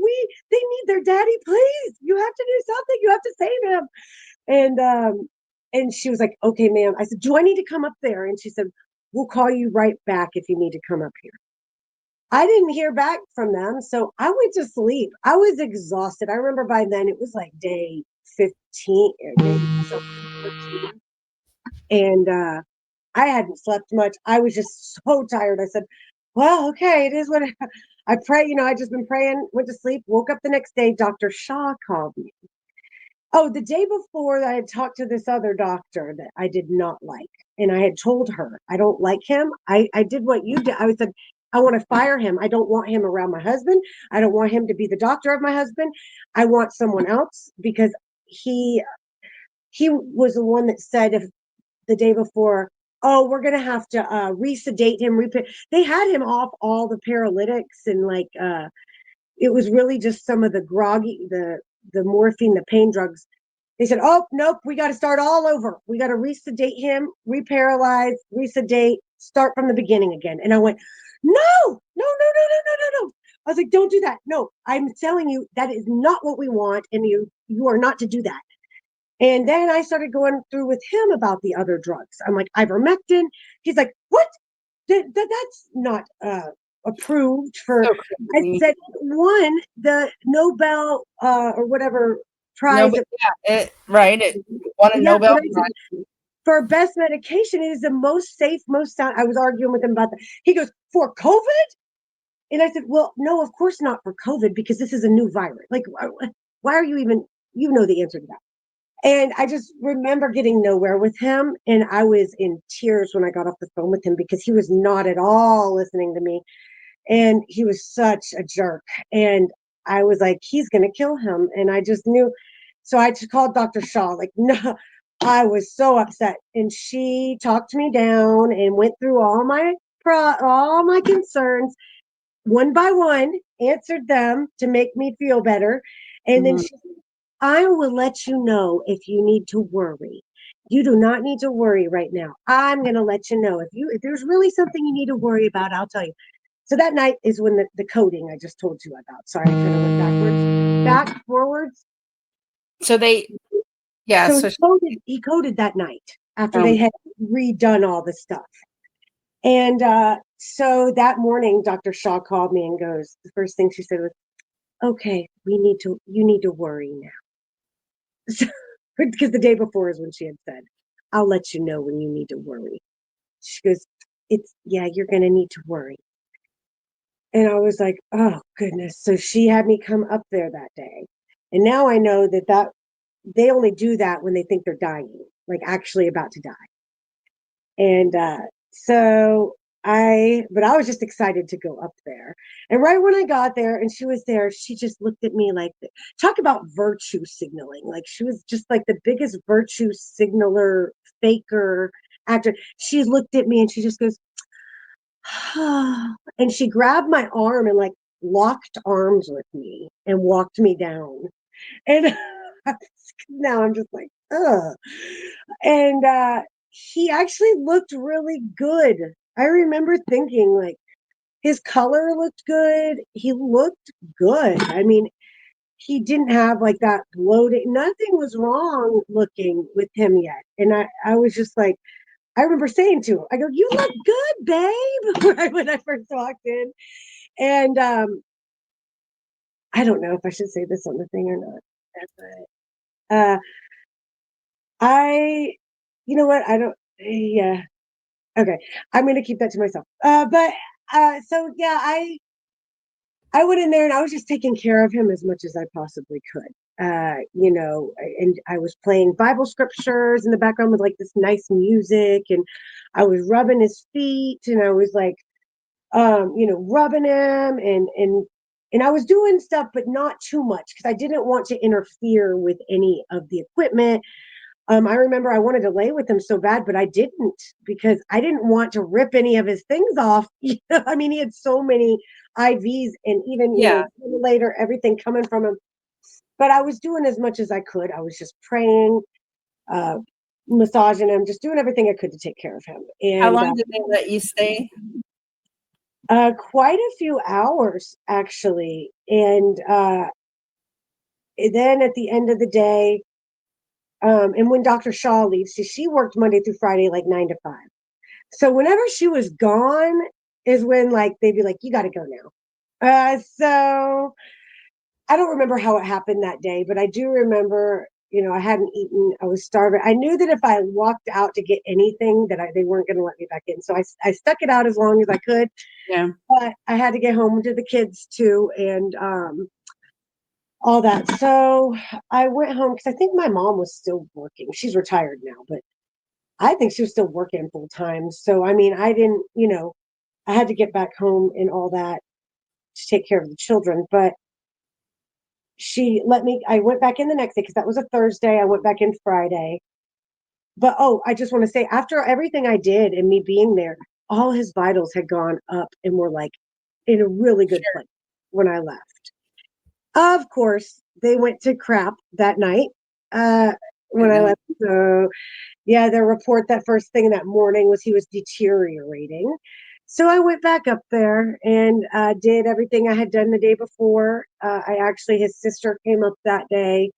they need their daddy. Please, you have to do something. You have to save him. And she was like, okay, ma'am. I said, do I need to come up there? And she said, we'll call you right back if you need to come up here. I didn't hear back from them. So I went to sleep. I was exhausted. I remember by then it was like day 15, day 14. And I hadn't slept much. I was just so tired. I said, well, okay, it is what I pray. I just been praying, went to sleep, woke up the next day. Dr. Shaw called me. Oh, the day before I had talked to this other doctor that I did not like. And I had told her, I don't like him. I did what you did. I said, I want to fire him. I don't want him around my husband. I don't want him to be the doctor of my husband. I want someone else because he he was the one that said if the day before, oh, we're gonna have to resedate him. They had him off all the paralytics and like it was really just some of the groggy, the morphine, the pain drugs. They said, oh, nope, we got to start all over. We got to resedate him, reparalyze, resedate, start from the beginning again. And I went, no, no, no, no, no, no, no, no. I was like, don't do that. No, I'm telling you, that is not what we want. And you are not to do that. And then I started going through with him about the other drugs. I'm like, ivermectin. He's like, what? That's not approved for. So I crazy. said, one, the Nobel or whatever No, prize. but yeah, right. It won a Yeah, Nobel but I said, Prize. for best medication, it is the most safe, most sound. I was arguing with him about that. He goes, for COVID? And I said, well, no, of course not for COVID, because this is a new virus. Like, why are you even, you know the answer to that. And I just remember getting nowhere with him. And I was in tears when I got off the phone with him because he was not at all listening to me. And he was such a jerk. And I was like, he's going to kill him. And I just knew. So I just called Dr. Shaw, like, no, I was so upset. And she talked me down and went through all my concerns one by one, answered them to make me feel better. And then Mhm. she said, I will let you know if you need to worry. You do not need to worry right now. I'm going to let you know if there's really something you need to worry about, I'll tell you. So that night is when the coding I just told you about. Sorry, I kind of went back, forwards. So they, yeah. So So, he coded that night after they um, had redone all the stuff. And so that morning, Dr. Shaw called me and goes, the first thing she said was, okay, you need to worry now. So, because the day before is when she had said, I'll let you know when you need to worry. She goes, yeah, you're going to need to worry. And I was like, oh, goodness. So she had me come up there that day. And now I know that they only do that when they think they're dying, like actually about to die. And but I was just excited to go up there. And right when I got there and she was there, she just looked at me like, talk about virtue signaling. Like she was just like the biggest virtue signaler, faker, actor. She looked at me and she just goes, and she grabbed my arm and like locked arms with me and walked me down. And now I'm just like, ugh. And he actually looked really good. I remember thinking like his color looked good. He looked good. I mean, he didn't have like that bloated, nothing was wrong looking with him yet. And I was just like, I remember saying to him, I go, you look good, babe, when I first walked in. And I don't know if I should say this on the thing or not. But I, you know what? I don't, yeah. Okay. I'm going to keep that to myself. So yeah, I went in there and I was just taking care of him as much as I possibly could. And I was playing Bible scriptures in the background with like this nice music, and I was rubbing his feet, and I was like, rubbing him, and I was doing stuff, but not too much because I didn't want to interfere with any of the equipment. I remember I wanted to lay with him so bad, but I didn't because I didn't want to rip any of his things off. I mean, he had so many IVs and even, yeah. later everything coming from him. But I was doing as much as I could. I was just praying, uh, massaging him, just doing everything I could to take care of him. How And long did they let you stay? quite a few hours, actually. And then at the end of the day, and when Dr. Shaw leaves, she worked Monday through Friday, like 9 to 5. So whenever she was gone is when like they'd be like, you got to go now. So I don't remember how it happened that day, but I do remember, I hadn't eaten. I was starving. I knew that if I walked out to get anything, that they weren't going to let me back in. So I stuck it out as long as I could. Yeah. But I had to get home to the kids too, and all that. So I went home because I think my mom was still working. She's retired now, but I think she was still working full time. So, I mean, I didn't, I had to get back home and all that to take care of the children. But she let me, I went back in the next day because that was a Thursday. I went back in Friday. But oh, I just want to say, after everything I did and me being there, all his vitals had gone up and were like in a really good Sure. place when I left. Of course, they went to crap that night when I Goodness. left. So, yeah, their report that first thing that morning was he was deteriorating. So I went back up there and did everything I had done the day before. His sister came up that day,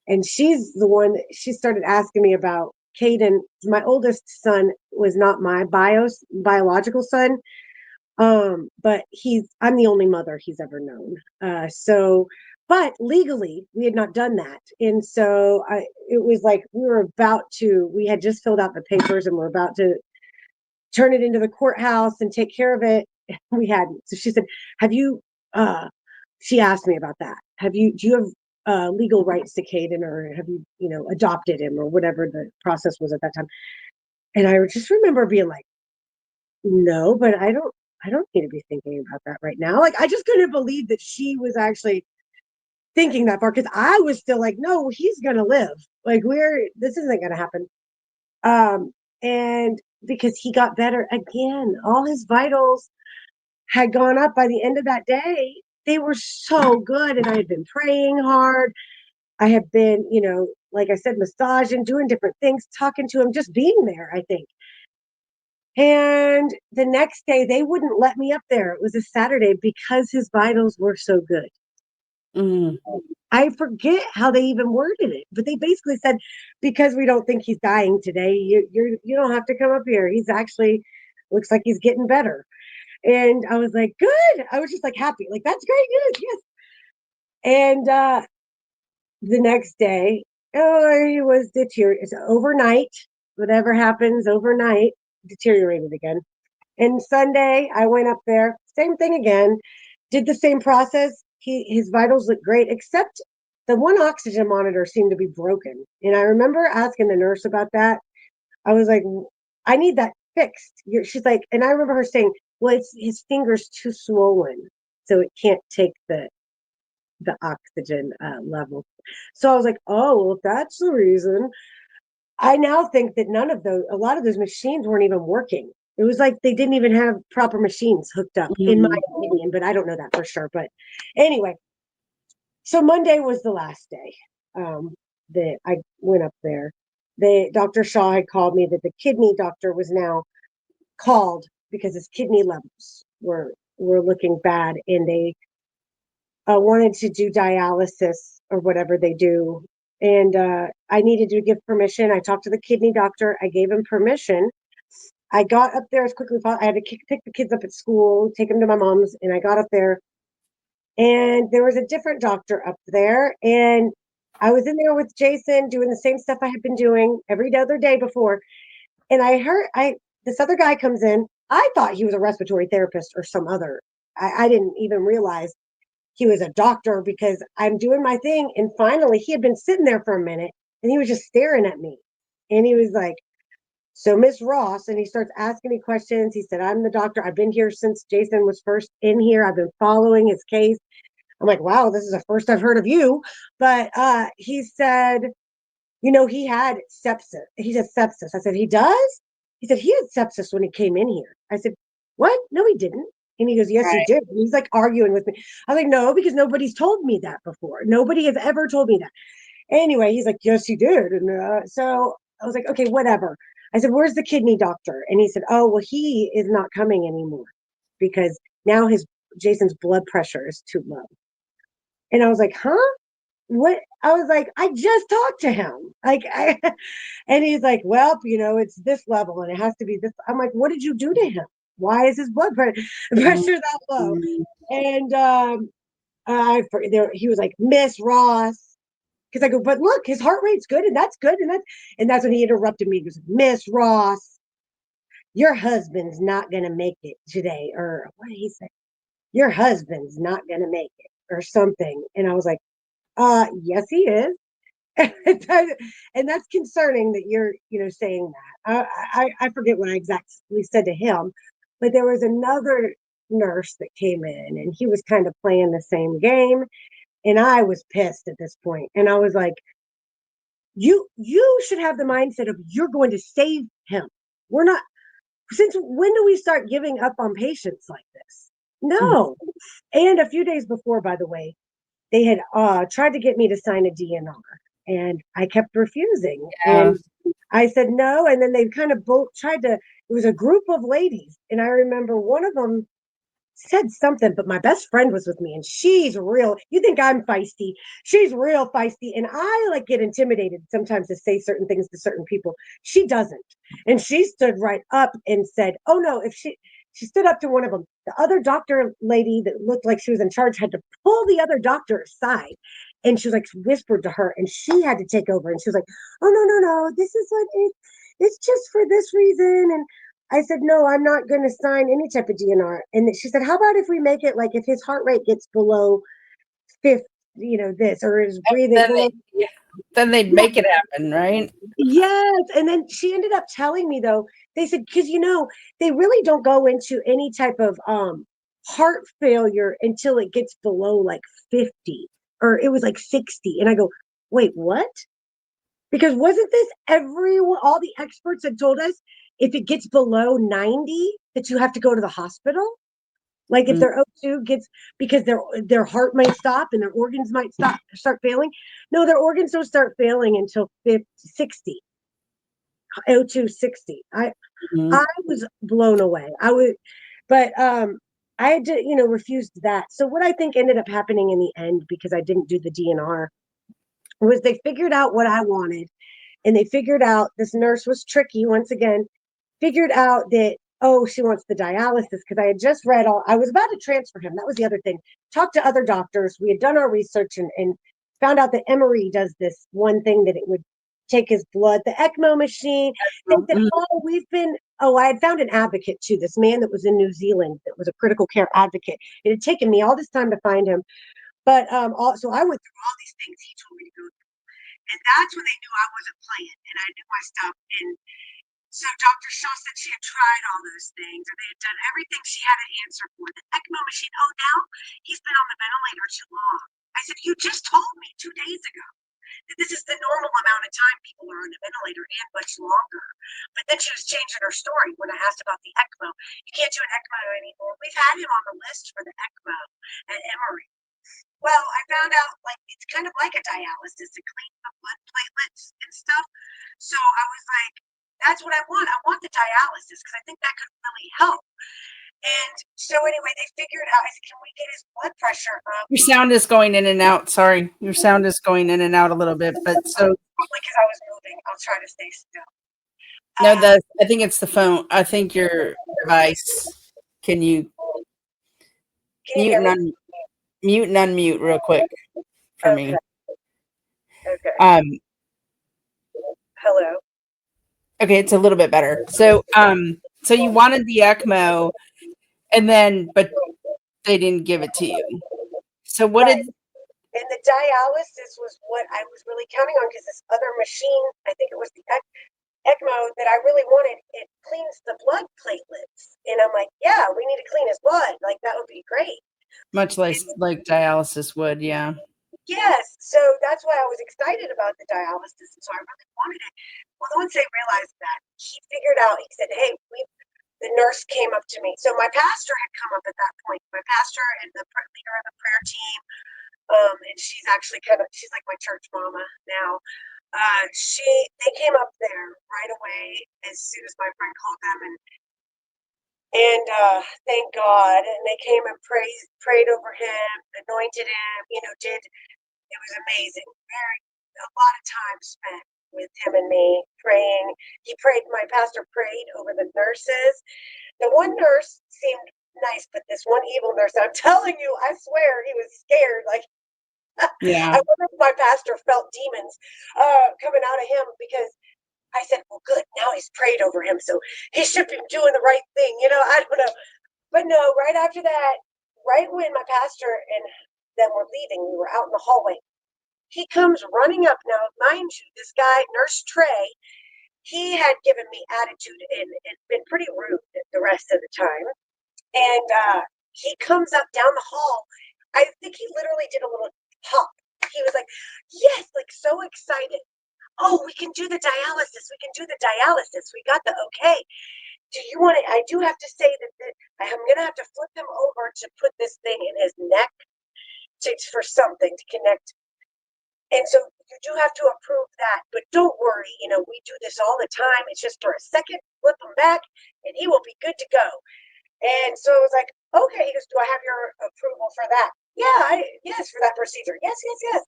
and she's the one that she started asking me about Caden. My oldest son was not my biological son, but I'm the only mother he's ever known. But legally we had not done that. And so it was like we had just filled out the papers and we're about to turn it into the courthouse and take care of it. We hadn't. So she said, have you, she asked me about that. Do you have legal rights to Caden, or have you, adopted him, or whatever the process was at that time? And I just remember being like, no, but I don't need to be thinking about that right now. Like I just couldn't believe that she was actually thinking that far because I was still like, no, he's gonna live. Like this isn't gonna happen. And because he got better again, all his vitals had gone up by the end of that day. They were so good, and I had been praying hard. I have been, like I said, massaging, doing different things, talking to him, just being there, I think. And the next day, they wouldn't let me up there. It was a Saturday because his vitals were so good. Mm, I forget how they even worded it, but they basically said, because we don't think he's dying today, you don't have to come up here. He's actually looks like he's getting better. And I was like, good. I was just like happy, like that's great news, yes. And the next day, oh, he was deteriorated. Overnight, whatever happens overnight, deteriorated again. And Sunday, I went up there, same thing again, did the same process. His vitals looked great, except the one oxygen monitor seemed to be broken. And I remember asking the nurse about that. I was like, I need that fixed. She's like, and I remember her saying, well, it's his finger's too swollen, so it can't take the oxygen level. So I was like, oh, well, if that's the reason. I now think that a lot of those machines weren't even working. It was like they didn't even have proper machines hooked up, in my mm, opinion, but I don't know that for sure. But anyway, so Monday was the last day that I went up there. Dr. Shaw had called me that the kidney doctor was now called because his kidney levels were looking bad, and they wanted to do dialysis or whatever they do. And I needed to give permission. I talked to the kidney doctor. I gave him permission. I got up there as quickly as possible. I had to pick the kids up at school, take them to my mom's, and I got up there. And there was a different doctor up there. And I was in there with Jason doing the same stuff I had been doing every other day before. And this other guy comes in. I thought he was a respiratory therapist or some other. I didn't even realize he was a doctor because I'm doing my thing. And finally, he had been sitting there for a minute and he was just staring at me. And he was like, so Miss Ross, and he starts asking me questions. He said, I'm the doctor. I've been here since Jason was first in here. I've been following his case. I'm like, wow, this is the first I've heard of you. But he said, he had sepsis. He said sepsis. I said, he does? He said, he had sepsis when he came in here. I said, what? No, he didn't. And he goes, yes, he right. did. And he's like arguing with me. I was like, no, because nobody's told me that before. Nobody has ever told me that. Anyway, he's like, yes, he did. And so I was like, okay, whatever. I said, where's the kidney doctor? And he said, oh, well, he is not coming anymore because now Jason's blood pressure is too low. And I was like, huh? What? I was like, I just talked to him. And he's like, well, it's this level and it has to be this. I'm like, what did you do to him? Why is his blood Mm, pressure that low? mm, And he was like, Miss Ross. Because I go, but look, his heart rate's good and that's good. And that's when he interrupted me. He goes, Miss Ross, your husband's not going to make it today. Or what did he say? Your husband's not going to make it or something. And I was like, Yes, he is. And that's concerning that you're, saying that. I forget what I exactly said to him, but there was another nurse that came in and he was kind of playing the same game. And I was pissed at this point. And I was like, you should have the mindset of you're going to save him. We're not, since when do we start giving up on patients like this? Mhm. No. And a few days before, by the way, they had tried to get me to sign a DNR, and I kept refusing. Yeah. And I said no. And then they kind of both tried to, it was a group of ladies. And I remember one of them said something, but my best friend was with me and she's real. You think I'm feisty? She's real feisty. And I like get intimidated sometimes to say certain things to certain people. She doesn't. And she stood right up and said, oh no, if she stood up to one of them. The other doctor lady that looked like she was in charge had to pull the other doctor aside. And she was like whispered to her and she had to take over. And she was like, oh no, this is what it's just for this reason. And I said, no, I'm not going to sign any type of DNR. And she said, how about if we make it like if his heart rate gets below fifth, this, or his breathing Then below. yeah, then they'd make it happen, right? Yes. And then she ended up telling me, though, they said, because, they really don't go into any type of heart failure until it gets below like 50, or it was like 60. And I go, wait, what? Because wasn't this everyone, all the experts had told us if it gets below 90 that you have to go to the hospital? Like if Mm. their O2 gets, because their heart might stop and their organs might start failing. No, their organs don't start failing until 50, 60, O2 60. I Mhm. was blown away. I was, but I had to, refused that. So what I think ended up happening in the end, because I didn't do the DNR, was they figured out what I wanted, and they figured out this nurse was tricky once again, figured out that, oh, she wants the dialysis, because I had just read all, I was about to transfer him. That was the other thing. Talked to other doctors. We had done our research and found out that Emory does this one thing that it would take his blood, the ECMO machine. They said, Mhm. I had found an advocate too, this man that was in New Zealand that was a critical care advocate. It had taken me all this time to find him. But so I went through all these things he told me to go through. And that's when they knew I wasn't playing and I knew my stuff. And so Dr. Shaw said she had tried all those things, or they had done everything she had an answer for. The ECMO machine, oh, now he's been on the ventilator too long. I said, you just told me 2 days ago that this is the normal amount of time people are on the ventilator and much longer. But then she was changing her story when I asked about the ECMO. You can't do an ECMO anymore. We've had him on the list for the ECMO at Emory. Well, I found out like it's kind of like a dialysis to clean the blood platelets and stuff. So I was like, that's what I want. I want the dialysis because I think that could really help. And so anyway, they figured out. I said, can we get his blood pressure up? Your sound is going in and out. Sorry, your sound is going in and out a little bit. But so Probably because I was moving. I'll try to stay still. no, the I think it's the phone. I think your device. Can you Can you mute hear and me? mute and unmute real quick for me? Okay. Okay. Um, Hello. okay, it's a little bit better. So you wanted the ECMO, and then but they didn't give it to you. So what Right. did? And the dialysis was what I was really counting on because this other machine, I think it was the ECMO that I really wanted, it cleans the blood platelets. And I'm like, yeah, we need to clean his blood. Like, that would be great. Much less like dialysis would, yeah. Yes. So that's why I was excited about the dialysis. And so I really wanted it. Well, once they realized that, he figured out, he said, hey, the nurse came up to me. So my pastor had come up at that point. My pastor and the leader of the prayer team, and she's actually she's like my church mama now. They came up there right away as soon as my friend called them, and thank God, and they came and prayed over him, anointed him. Did it was amazing. A lot of time spent with him and me praying. He prayed. My pastor prayed over the nurses. The one nurse seemed nice, but this one evil nurse, I'm telling you, I swear he was scared. Like Yeah. I wonder if my pastor felt demons coming out of him because I said, well, good. Now he's prayed over him. So he should be doing the right thing. I don't know. But no, right after that, right when my pastor and them were leaving, we were out in the hallway. He comes running up. Now, mind you, this guy, Nurse Trey, he had given me attitude and been pretty rude the rest of the time. And he comes up down the hall. I think he literally did a little hop. He was like, yes, like so excited. Oh, we can do the dialysis. We can do the dialysis. We got the okay. Do you want it? I do have to say that I'm going to have to flip him over to put this thing in his neck for something to connect. And so you do have to approve that, but don't worry, we do this all the time. It's just for a second, flip him back, and he will be good to go. And so I was like, okay. He goes, do I have your approval for that? Yeah, yes, for that procedure. Yes, yes, yes.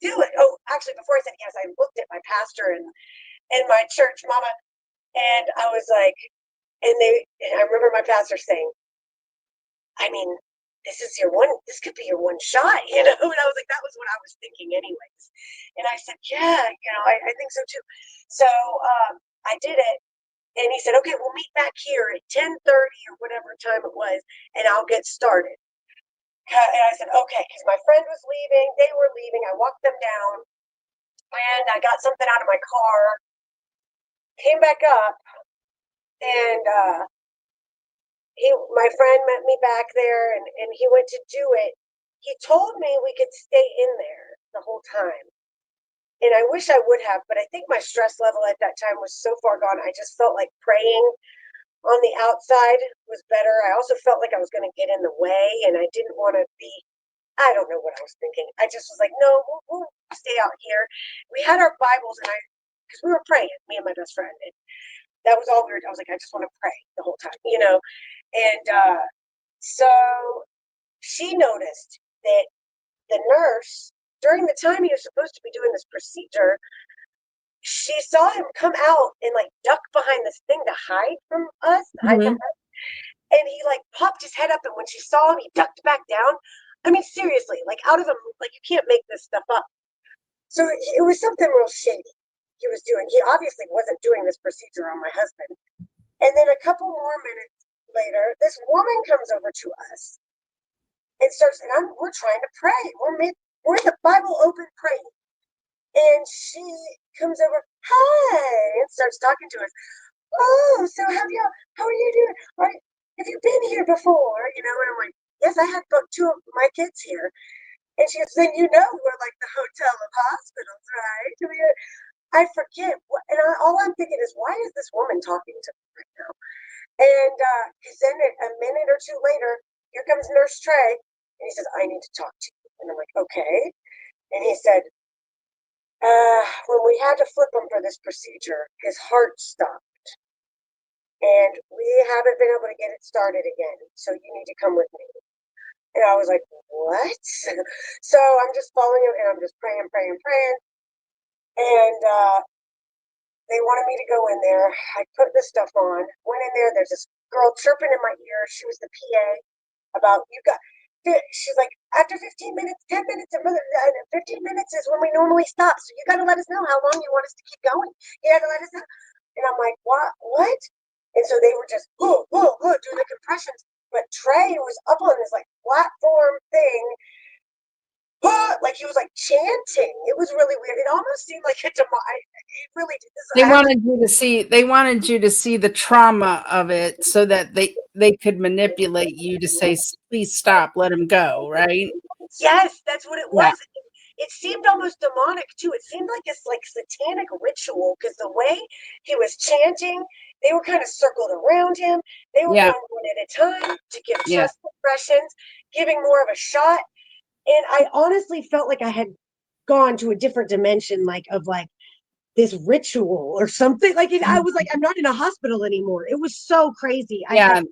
Do it. Oh, actually, before I said yes, I looked at my pastor and my church mama, and I was like, and I remember my pastor saying, I mean, this could be your one shot, And I was like, that was what I was thinking anyways. And I said, yeah, I think so too. So I did it. And he said, okay, we'll meet back here at 10:30 or whatever time it was, and I'll get started. And I said, okay, because my friend was leaving. They were leaving. I walked them down, and I got something out of my car, came back up, and my friend met me back there, and he went to do it. He told me we could stay in there the whole time. And I wish I would have, but I think my stress level at that time was so far gone. I just felt like praying on the outside was better. I also felt like I was going to get in the way, and I didn't want to be, I don't know what I was thinking. I just was like, no, we'll stay out here. We had our Bibles, because we were praying, me and my best friend. And that was all weird. I was like, I just want to pray the whole time, And so she noticed that the nurse, during the time he was supposed to be doing this procedure, she saw him come out and like duck behind this thing to hide from us, hide from her. And he like popped his head up, and when she saw him, he ducked back down. I mean, seriously, like out of him, like you can't make this stuff up. So it was something real shady he was doing. He obviously wasn't doing this procedure on my husband. And then a couple more minutes later, this woman comes over to us and starts, and we're trying to pray. We're in the Bible open praying. And she comes over, hi, and starts talking to us. Oh, so how are you doing? Have you been here before? And I'm like, yes, I had two of my kids here. And she goes, then we're like the hotel of hospitals, right? I forget. And all I'm thinking is, why is this woman talking to me right now? And because then a minute or two later, here comes Nurse Trey, and he says, I need to talk to you. And I'm like, okay. And he said, when we had to flip him for this procedure, his heart stopped. And we haven't been able to get it started again. So you need to come with me. And I was like, what? So I'm just following him, and I'm just praying. And they wanted me to go in there. I put the stuff on, went in there. There's this girl chirping in my ear. She was the PA about, she's like, after 15 minutes, 10 minutes, 15 minutes is when we normally stop. So you got to let us know how long you want us to keep going. You got to let us know. And I'm like, what? And so they were just, doing the compressions. But Trey was up on this like platform thing. Like he was like chanting. It was really weird. It almost seemed like it really did. They wanted you to see the trauma of it so that they could manipulate you to say, please stop, let him go, right? Yes, that's what it Yeah. was. It seemed almost demonic too. It seemed like it's like satanic ritual, because the way he was chanting, they were kind of circled around him. They were going one at a time to give chest compressions, giving more of a shot. And I honestly felt like I had gone to a different dimension, like this ritual or something. I was like, I'm not in a hospital anymore. It was so crazy. Yeah.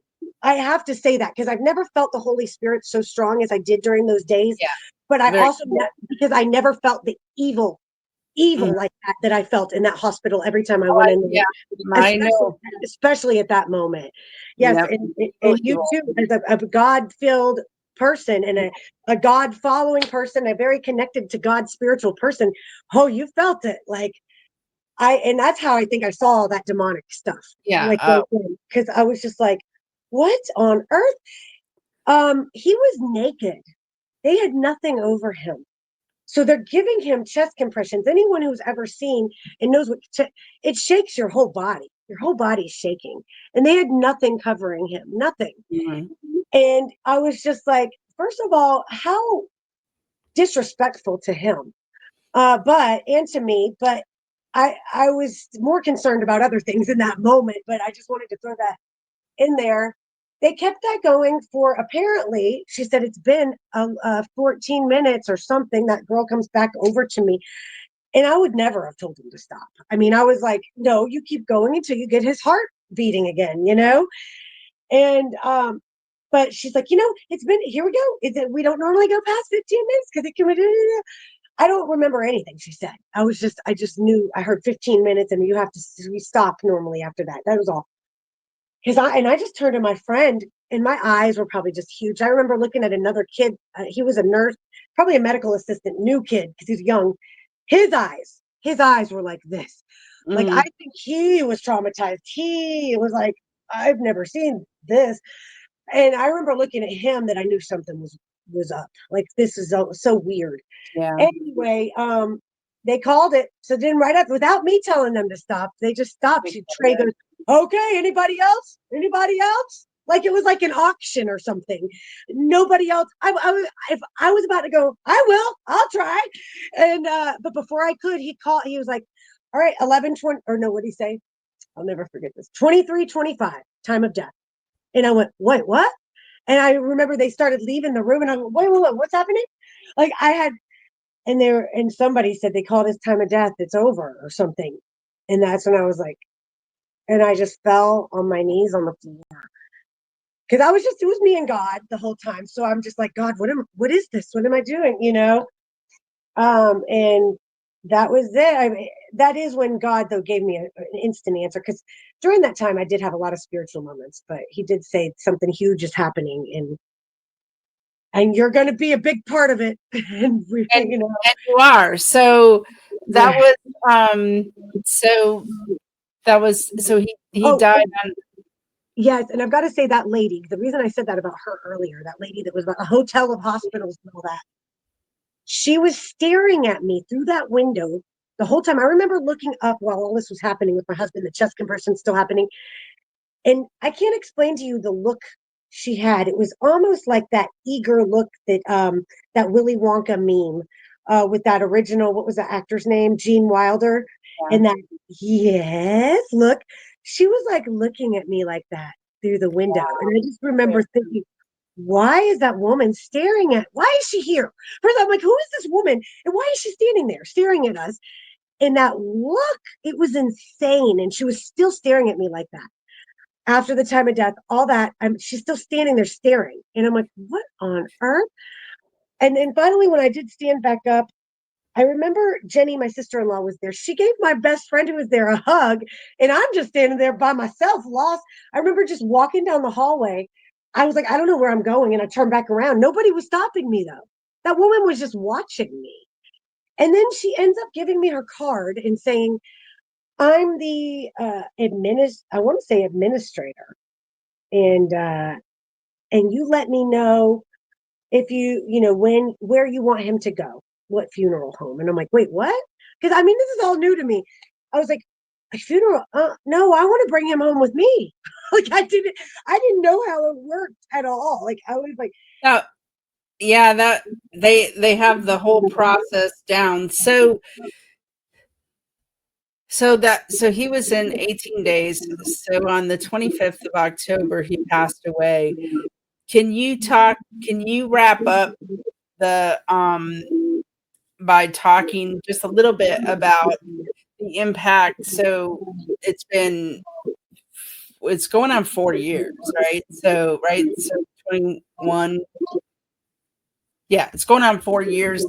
I have to say that, because I've never felt the Holy Spirit so strong as I did during those days. Yeah. But I also, because I never felt the evil like that I felt in that hospital every time I went in there. I know. Especially at that moment. Yes. Yep. And you too, as a God-filled person and a God-following person, a very connected to God spiritual person. Oh, you felt it. And that's how I think I saw all that demonic stuff. Yeah. Because I was just like, what on earth? He was naked. They had nothing over him. So they're giving him chest compressions. Anyone who's ever seen and knows it shakes your whole body. Your whole body's shaking. And they had nothing covering him, nothing. Mhm. And I was just like, first of all, how disrespectful to him, but and to me. But I was more concerned about other things in that moment. But I just wanted to throw that in there. They kept that going for apparently, she said it's been 14 minutes or something. That girl comes back over to me, and I would never have told him to stop. I mean, I was like, no, you keep going until you get his heart beating again, you know? And, but she's like, it's been, here we go. We don't normally go past 15 minutes because it can, I don't remember anything she said. I just knew I heard 15 minutes and we stop normally after that. That was all. And I just turned to my friend, and my eyes were probably just huge. I remember looking at another kid. He was a nurse, probably a medical assistant, new kid because he's young. His eyes were like this. Like I Mhm. think he was traumatized. He was like, I've never seen this. And I remember looking at him that I knew something was up. Like this is so weird. Yeah. Anyway, they called it. So then right up without me telling them to stop, they just stopped. Trey goes, okay, anybody else? Anybody else? Like it was like an auction or something. Nobody else. If I was about to go, I will. I'll try. And but before I could, he called. He was like, all right, 11:20, or no, what did he say? I'll never forget this. 23:25, time of death. And I went, wait, what? And I remember they started leaving the room, and I went, wait, what's happening? Like I had and somebody said they called his time of death, it's over or something. And that's when I was like, and I just fell on my knees on the floor. Because it was me and God the whole time. So I'm just like, God, what is this? What am I doing? And that was it. That is when God though gave me an instant answer. Because during that time I did have a lot of spiritual moments, but he did say something huge is happening, and you're going to be a big part of it. And And you are. So that yeah. was so he Oh, died on. yes, and I've got to say that lady, the reason I said that about her earlier, that lady that was about a hotel of hospitals and all that, she was staring at me through that window the whole time. I remember looking up while all this was happening with my husband, the chest compression still happening. And I can't explain to you the look she had. It was almost like that eager look that Willy Wonka meme with that original, what was the actor's name? Gene Wilder. Yeah. And that, yes, look. She was like looking at me like that through the window. And I just remember thinking, why is that woman staring at, why is she here? First, I'm like, who is this woman? And why is she standing there staring at us? And that look, it was insane. And she was still staring at me like that after the time of death, all that. She's still standing there staring. And I'm like, what on earth? And then finally, when I did stand back up, I remember Jenny, my sister in law, was there. She gave my best friend who was there a hug. And I'm just standing there by myself, lost. I remember just walking down the hallway. I was like, I don't know where I'm going. And I turned back around. Nobody was stopping me, though. That woman was just watching me. And then she ends up giving me her card and saying, I'm the I want to say administrator, and you let me know if where you want him to go, what funeral home. And I'm like, wait, what? Because I mean, this is all new to me. I was like, a funeral? No, I want to bring him home with me. Like I didn't know how it worked at all. Like I was like, Oh, yeah, that they have the whole process down. So he was in 18 days. So on the 25th of October he passed away. Can you wrap up the by talking just a little bit about the impact? So it's been it's going on 40 years, right? So 21, yeah, it's going on 4 years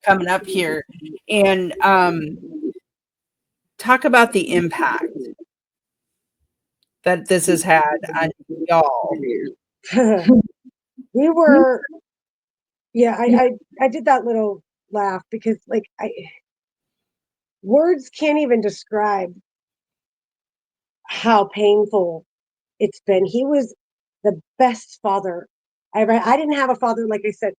coming up here. And talk about the impact that this has had on y'all. we were, yeah, I did that little laugh because like words can't even describe how painful it's been. He was the best father I ever. I didn't have a father, like I said.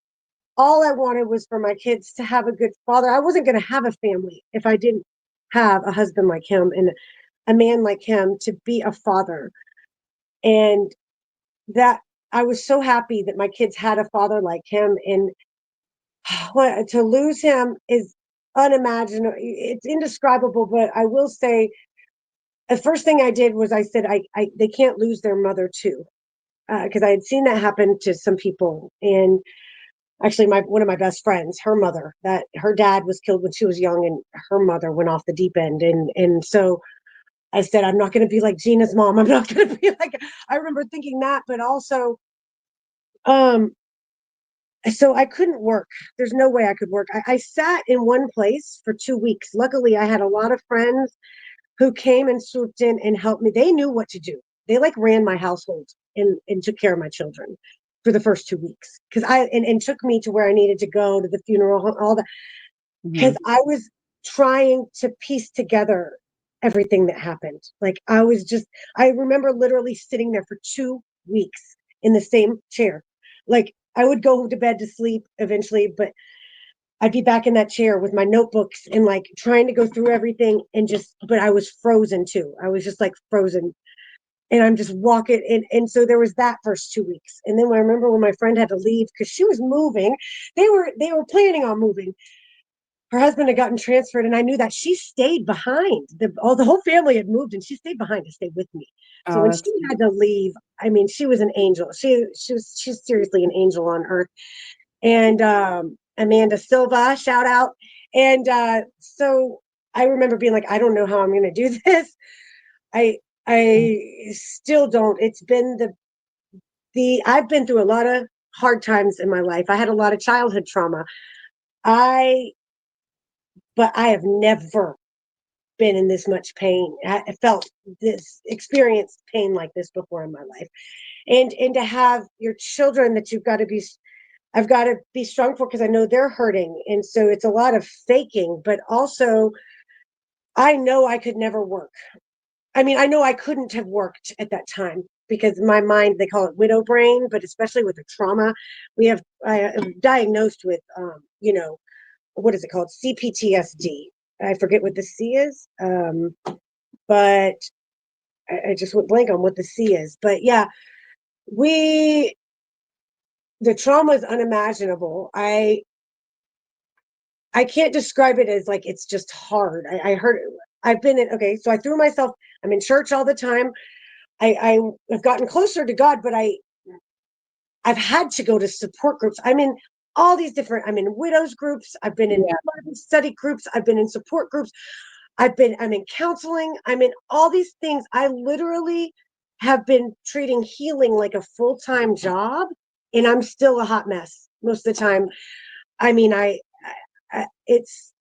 all I wanted was for my kids to have a good father. I wasn't going to have a family if I didn't have a husband like him and a man like him to be a father. And that I was so happy that my kids had a father like him. And to lose him is unimaginable. It's indescribable. But I will say, the first thing I did was I said, they can't lose their mother too, because I had seen that happen to some people. And actually, one of my best friends, her mother, that her dad was killed when she was young, and her mother went off the deep end. And so I said, I'm not going to be like Gina's mom. I'm not going to be like. I remember thinking that, but also, um, so I couldn't work. There's no way I could work. I sat in one place for 2 weeks. Luckily, I had a lot of friends who came and swooped in and helped me. They knew what to do. They like ran my household and took care of my children for the first 2 weeks because and took me to where I needed to go to the funeral, all that, because Mhm. I was trying to piece together everything that happened. Like I remember literally sitting there for 2 weeks in the same chair. Like I would go to bed to sleep eventually, but I'd be back in that chair with my notebooks and like trying to go through everything but I was frozen too. I was just like frozen. And I'm just walking. And so there was that first 2 weeks. And then I remember when my friend had to leave because she was moving, they were planning on moving. Her husband had gotten transferred, and I knew that she stayed behind. The whole family had moved, and she stayed behind to stay with me. So Oh, when she that's had to leave, I mean, she was an angel. She's seriously an angel on earth. And Amanda Silva, shout out. And so I remember being like, I don't know how I'm going to do this. I I still don't. It's been the I've been through a lot of hard times in my life. I had a lot of childhood trauma. I but I have never been in this much pain. I felt this experienced pain like this before in my life. And to have your children that I've got to be strong for because I know they're hurting. And so it's a lot of faking, but also I know I could never work. I mean, I know I couldn't have worked at that time because my mind, they call it widow brain, but especially with the trauma, I am diagnosed with, what is it called? CPTSD. I forget what the C is, but I just went blank on what the C is. But yeah, we, the trauma is unimaginable. I can't describe it as like it's just hard. I heard I've been in okay, so I threw myself. I'm in church all the time. I've gotten closer to God, but I've had to go to support groups. I'm in all these different. I'm in widows groups. I've been in yeah. Bible study groups. I've been in support groups. I'm in counseling. I'm in all these things. I literally have been treating healing like a full-time job, and I'm still a hot mess most of the time. I mean, it's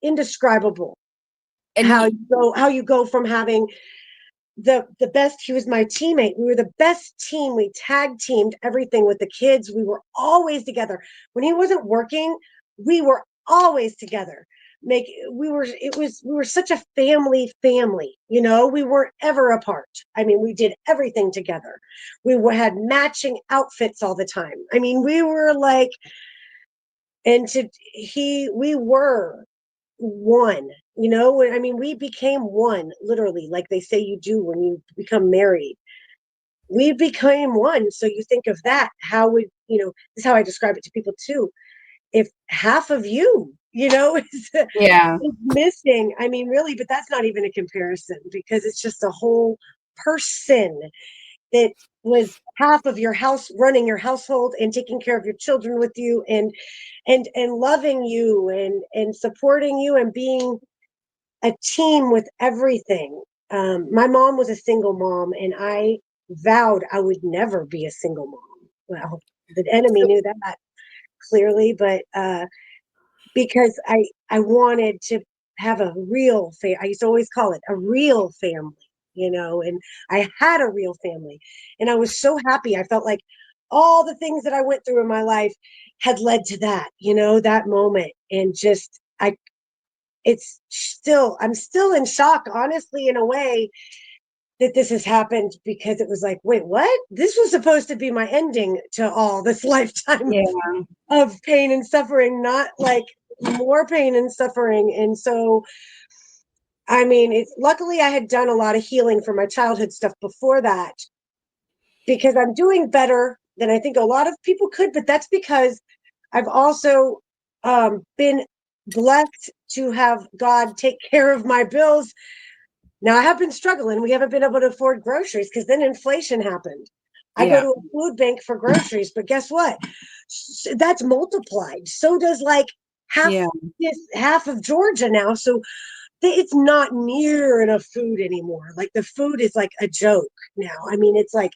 indescribable And how you go from having the best. He was my teammate. We were the best team. We tag teamed everything with the kids. We were always together. When he wasn't working, we were always together. We were such a family. We weren't ever apart. I mean, we did everything together. Had matching outfits all the time. I mean, we were like, and to he we were one. I mean, we became one, literally, like they say you do when you become married. We became one. So you think of that, how would this is how I describe it to people too. If half of yeah, is missing, I mean, really, but that's not even a comparison because it's just a whole person that was half of your house, running your household and taking care of your children with you, and loving you and supporting you and being a team with everything. My mom was a single mom, and I vowed I would never be a single mom. Well, the enemy so, knew that clearly, but because I wanted to have a real family. I used to always call it a real family, and I had a real family, and I was so happy. I felt like all the things that I went through in my life had led to that, that moment, and just I'm still in shock, honestly, in a way, that this has happened, because it was like, wait, what? This was supposed to be my ending to all this lifetime Yeah. of pain and suffering, not like more pain and suffering. And so, I mean, it's luckily I had done a lot of healing for my childhood stuff before that, because I'm doing better than I think a lot of people could. But that's because I've also been blessed to have God take care of my bills. Now I have been struggling. We haven't been able to afford groceries because then inflation happened. I go Yeah. to a food bank for groceries, but guess what? That's multiplied. So does like half Yeah. half of Georgia now. So it's not near enough food anymore. Like the food is like a joke now. I mean, it's like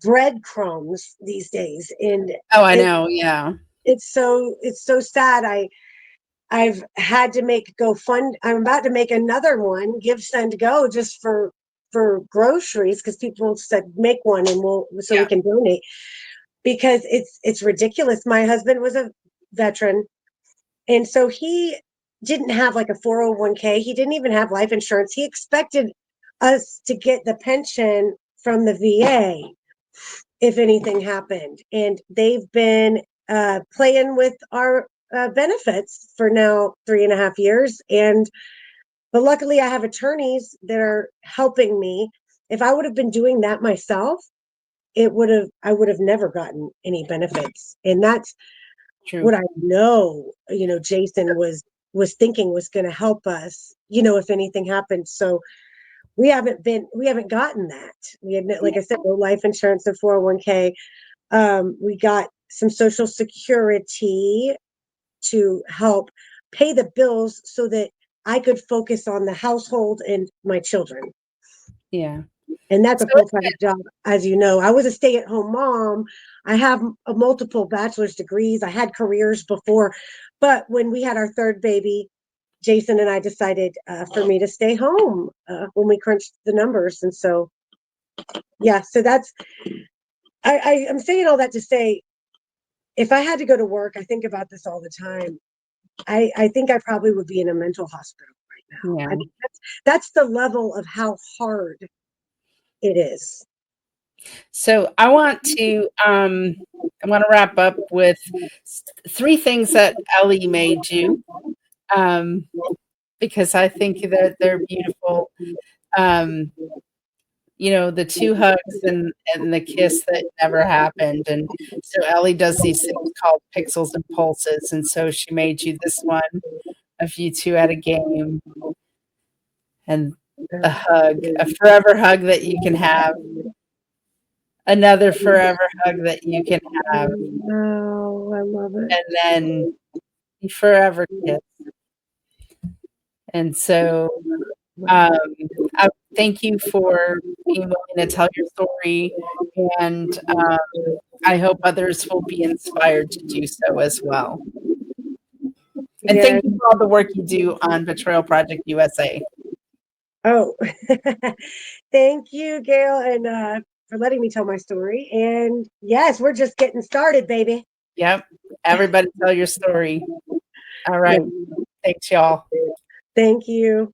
breadcrumbs these days, and Oh, I it know. Yeah. it's so sad. I've had to make GoFund. I'm about to make another one, Give Send Go, just for groceries, because people said make one and we'll so we Yeah. can donate, because it's ridiculous. My husband was a veteran, and so he didn't have like a 401k. He didn't even have life insurance. He expected us to get the pension from the VA if anything happened. And they've been playing with our benefits for now 3.5 years. But luckily, I have attorneys that are helping me. If I would have been doing that myself, I would have never gotten any benefits. And that's True. what I know, Jason was thinking was going to help us, if anything happened. So we haven't gotten that. We had, like I said, no life insurance or 401k. We got some social security to help pay the bills so that I could focus on the household and my children. Yeah. And that's So a full-time job, as you know. I was a stay-at-home mom. I have multiple bachelor's degrees. I had careers before, but when we had our third baby, Jason and I decided for me to stay home when we crunched the numbers. And so, yeah, so I'm saying all that to say, if I had to go to work, I think about this all the time. I think I probably would be in a mental hospital right now. yeah. I mean, that's the level of how hard it is. So I want to wrap up with three things that Ellie made you, um, because I think that they're beautiful. Um, the two hugs and the kiss that never happened. And so Ellie does these things called pixels and pulses. And so she made you this one of you two at a game and a hug, a forever hug that you can have, another forever hug that you can have, Oh, I love it. and then you forever kiss. And so um, I thank you for being willing to tell your story. And I hope others will be inspired to do so as well. And Yeah. thank you for all the work you do on Betrayal Project USA. Oh, thank you, Gail, and for letting me tell my story. And yes, we're just getting started, baby. Yep. Everybody tell your story. All Yeah. right. Thanks, y'all. Thank you.